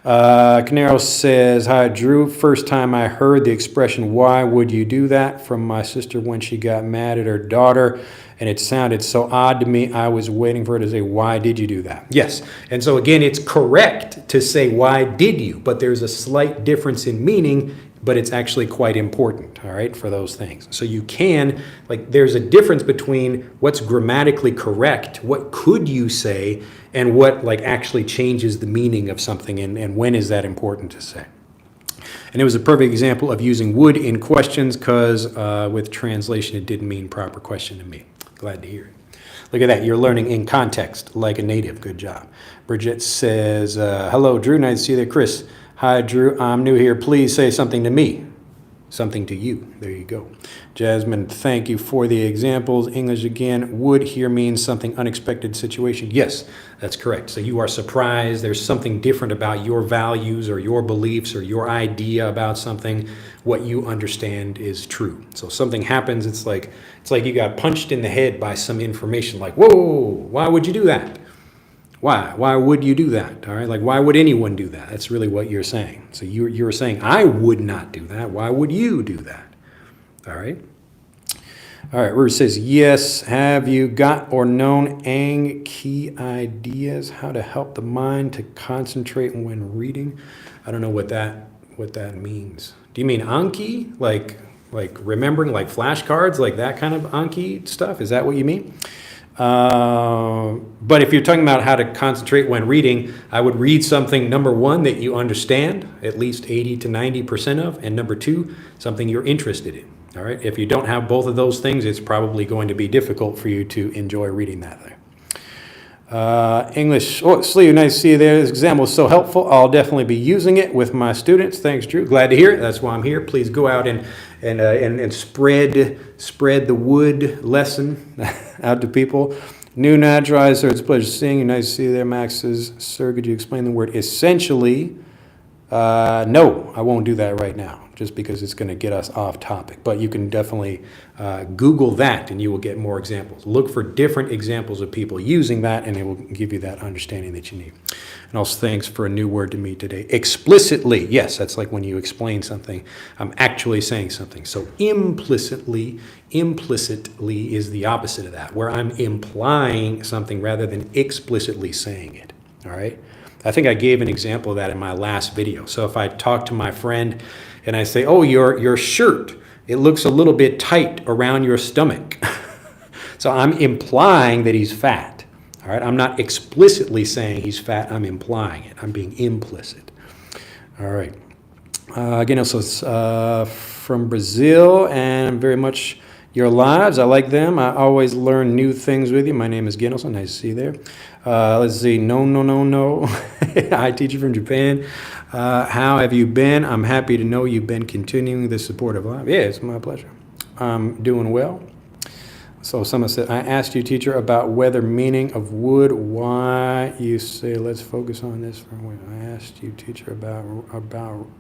Canaro says, hi, Drew. First time I heard the expression, why would you do that, from my sister when she got mad at her daughter, and it sounded so odd to me. I was waiting for her to say, why did you do that? Yes. And so again, it's correct to say, why did you? But there's a slight difference in meaning, but it's actually quite important, all right, for those things. So you can, like, there's a difference between what's grammatically correct, what could you say, and what like actually changes the meaning of something, and when is that important to say. And it was a perfect example of using would in questions because with translation, it didn't mean proper question to me. Glad to hear it. Look at that. You're learning in context like a native. Good job. Bridget says, hello, Drew. Nice to see you there. Chris, hi, Drew. I'm new here. Please say something to me. Something to you. There you go. Jasmine, thank you for the examples. English again. Would here means something unexpected situation. Yes, that's correct. So you are surprised. There's something different about your values or your beliefs or your idea about something. What you understand is true. So something happens. It's like you got punched in the head by some information. Like, whoa, why would you do that? Why? Why would you do that? All right, like why would anyone do that? That's really what you're saying. So you're saying I would not do that. Why would you do that? All right. All right. Ruth says yes. Have you got or known key ideas how to help the mind to concentrate when reading? I don't know what that means. Do you mean Anki? Like remembering, like flashcards, like that kind of Anki stuff? Is that what you mean? But if you're talking about how to concentrate when reading, I would read something, number one, that you understand at least 80 to 90% of, and number two, something you're interested in. All right. If you don't have both of those things, it's probably going to be difficult for you to enjoy reading that there. English, Slee, nice to see you there. This example was so helpful. I'll definitely be using it with my students. Thanks, Drew. Glad to hear it. That's why I'm here. Please go out and spread the wood lesson out to people. New naturalized, sir, it's a pleasure seeing you. Nice to see you there. Max says, sir, could you explain the word essentially? No, I won't do that right now, just because it's going to get us off topic. But you can definitely Google that, and you will get more examples. Look for different examples of people using that, and it will give you that understanding that you need. And also, thanks for a new word to me today. Explicitly, yes, that's like when you explain something. I'm actually saying something. So implicitly is the opposite of that, where I'm implying something rather than explicitly saying it. All right? I think I gave an example of that in my last video. So if I talk to my friend and I say, oh, your shirt, it looks a little bit tight around your stomach. So I'm implying that he's fat. All right, I'm not explicitly saying he's fat. I'm implying it. I'm being implicit. All right. Again, also from Brazil, and very much your lives. I like them. I always learn new things with you. My name is Ginnelson. Nice to see you there. Let's see. No. Hi, teacher from Japan. How have you been? I'm happy to know you've been continuing the support of life. Yeah, it's my pleasure. I'm doing well. So someone said, I asked you, teacher, about whether meaning of would, why you say, let's focus on this for a moment. I asked you, teacher, about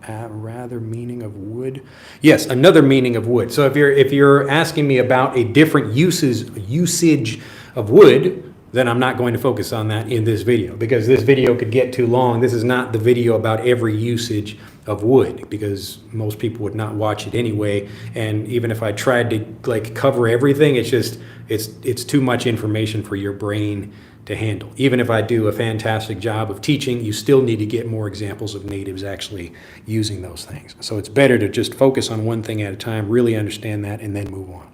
rather meaning of would. Yes, another meaning of would. So if you're asking me about a different usage of would, then I'm not going to focus on that in this video, because this video could get too long. This is not the video about every usage of would, because most people would not watch it anyway. And even if I tried to cover everything, it's too much information for your brain to handle. Even if I do a fantastic job of teaching, you still need to get more examples of natives actually using those things. So it's better to just focus on one thing at a time, really understand that, and then move on.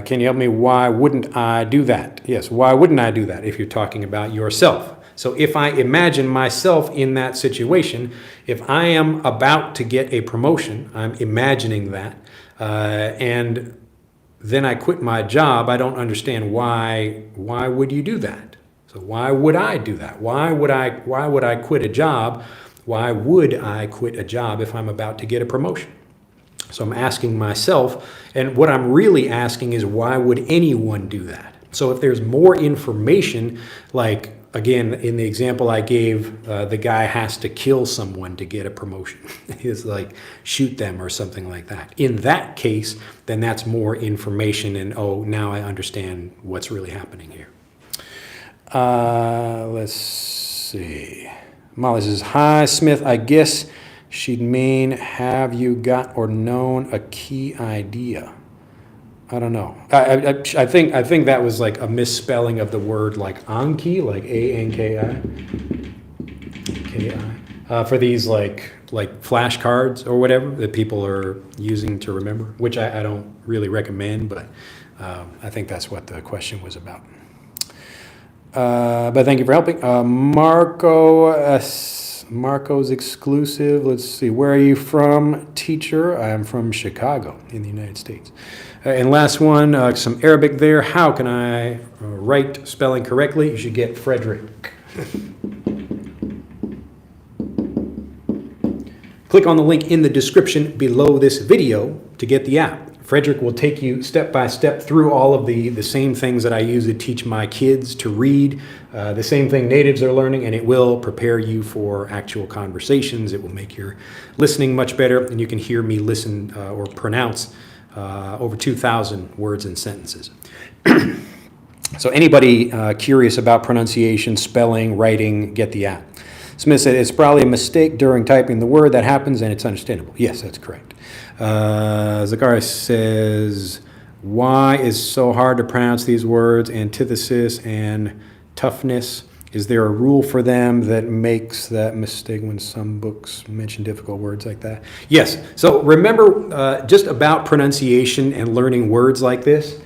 Can you help me? Why wouldn't I do that? Yes, why wouldn't I do that if you're talking about yourself? So if I imagine myself in that situation, if I am about to get a promotion, I'm imagining that, and then I quit my job, I don't understand why would you do that? So why would I do that? Why would I quit a job? Why would I quit a job if I'm about to get a promotion? So I'm asking myself, and what I'm really asking is, why would anyone do that? So if there's more information, like, again, in the example I gave, the guy has to kill someone to get a promotion. It's like, shoot them or something like that. In that case, then that's more information, and oh, now I understand what's really happening here. Let's see. Molly says, hi, Smith, I guess she'd mean, have you got or known a key idea? I don't know. I think that was like a misspelling of the word, like Anki, like A-N-K-I, K-I, for these like flashcards or whatever that people are using to remember, which I don't really recommend, but I think that's what the question was about. But thank you for helping. Marco's exclusive. Let's see. Where are you from, teacher? I am from Chicago in the United States. And last one, some Arabic there. How can I write spelling correctly? You should get Frederick. Click on the link in the description below this video to get the app. Frederick will take you step by step through all of the same things that I use to teach my kids to read, the same thing natives are learning, and it will prepare you for actual conversations. It will make your listening much better, and you can hear me listen or pronounce over 2,000 words and sentences. So anybody curious about pronunciation, spelling, writing, get the app. Smith said, it's probably a mistake during typing the word that happens, and it's understandable. Yes, that's correct. Zacharias says, why is so hard to pronounce these words, antithesis and toughness? Is there a rule for them that makes that mistake when some books mention difficult words like that? Yes. So remember, just about pronunciation and learning words like this,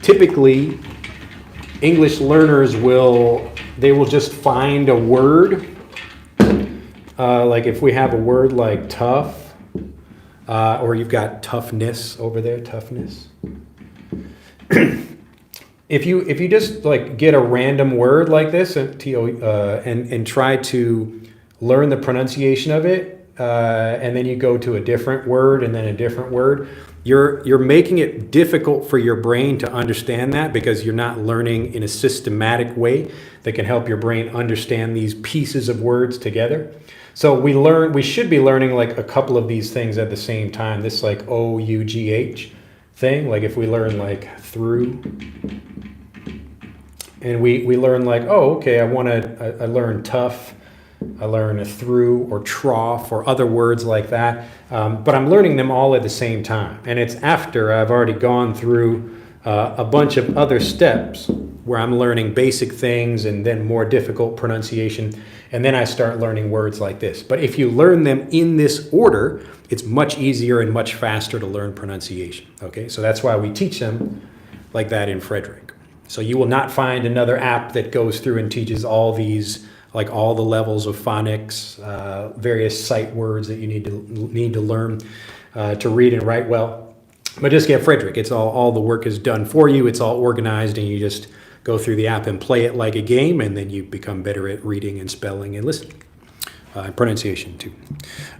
typically English learners will just find a word. Like if we have a word like tough, or you've got toughness over there, toughness. If you just like get a random word like this and try to learn the pronunciation of it, and then you go to a different word and then a different word, you're making it difficult for your brain to understand that, because you're not learning in a systematic way that can help your brain understand these pieces of words together. So we should be learning like a couple of these things at the same time. This like O-U-G-H thing, like if we learn like through, and we learn like, oh, okay, I learn tough, I learn a through or trough or other words like that. But I'm learning them all at the same time. And it's after I've already gone through a bunch of other steps where I'm learning basic things and then more difficult pronunciation. And then I start learning words like this. But if you learn them in this order, it's much easier and much faster to learn pronunciation. Okay, so that's why we teach them like that in Frederick. So you will not find another app that goes through and teaches all these, like all the levels of phonics, various sight words that you need to learn to read and write well. But just get Frederick. It's all the work is done for you. It's all organized, and you just go through the app and play it like a game, and then you become better at reading and spelling and listening. Pronunciation too.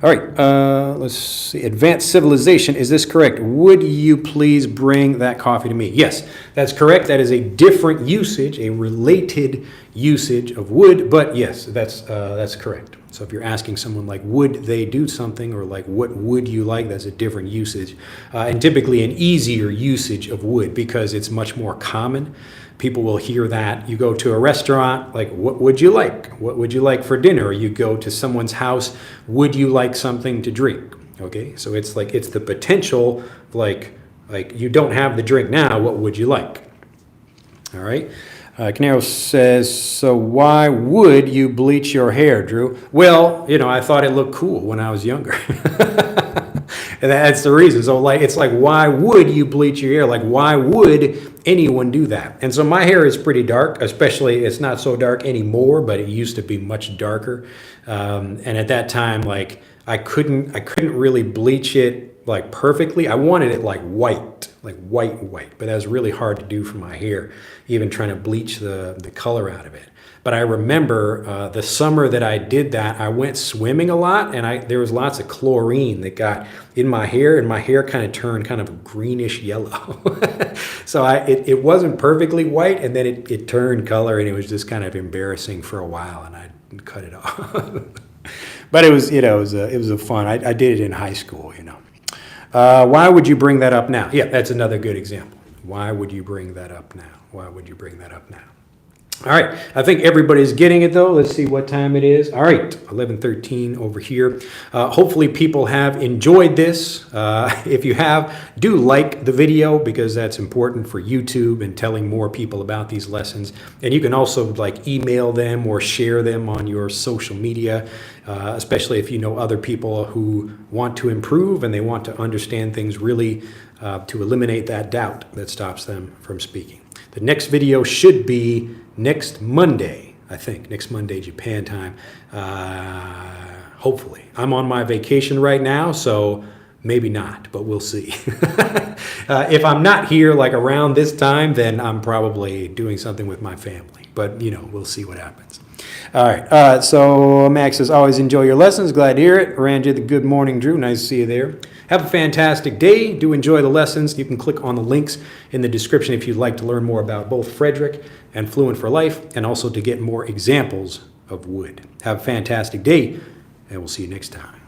All right, let's see. Advanced civilization, is this correct? Would you please bring that coffee to me? Yes, that's correct. That is a different usage, a related usage of would, but yes, that's correct. So if you're asking someone like, would they do something, or like, what would you like, that's a different usage, and typically an easier usage of would, because it's much more common. People will hear that. You go to a restaurant, like, what would you like? What would you like for dinner? Or you go to someone's house, would you like something to drink? Okay, so it's like, it's the potential, like you don't have the drink now, what would you like? All right. Canaro says, so why would you bleach your hair, Drew? Well, I thought it looked cool when I was younger. And that's the reason. So it's like, why would you bleach your hair? Like, why would anyone do that? And so my hair is pretty dark, especially it's not so dark anymore, but it used to be much darker. And at that time, like I couldn't really bleach it like perfectly. I wanted it like white, but that was really hard to do for my hair, even trying to bleach the color out of it. But I remember the summer that I did that, I went swimming a lot, and there was lots of chlorine that got in my hair, and my hair kind of turned kind of a greenish yellow. So it wasn't perfectly white, and then it turned color, and it was just kind of embarrassing for a while, and I cut it off. But it was a fun. I did it in high school. Why would you bring that up now? Yeah, that's another good example. Why would you bring that up now? Why would you bring that up now? All right, I think everybody's getting it though. Let's see what time it is. All right, 11:13 over here. Hopefully people have enjoyed this. If you have, do like the video, because that's important for YouTube and telling more people about these lessons. And you can also like email them or share them on your social media, especially if you know other people who want to improve and they want to understand things really to eliminate that doubt that stops them from speaking. The next video should be next Monday, I think. Next Monday, Japan time. Hopefully. I'm on my vacation right now, so maybe not, but we'll see. If I'm not here like around this time, then I'm probably doing something with my family. But, we'll see what happens. All right. So Max says, always enjoy your lessons. Glad to hear it. Randy, good morning, Drew. Nice to see you there. Have a fantastic day. Do enjoy the lessons. You can click on the links in the description if you'd like to learn more about both Frederick and Fluent for Life, and also to get more examples of would. Have a fantastic day, and we'll see you next time.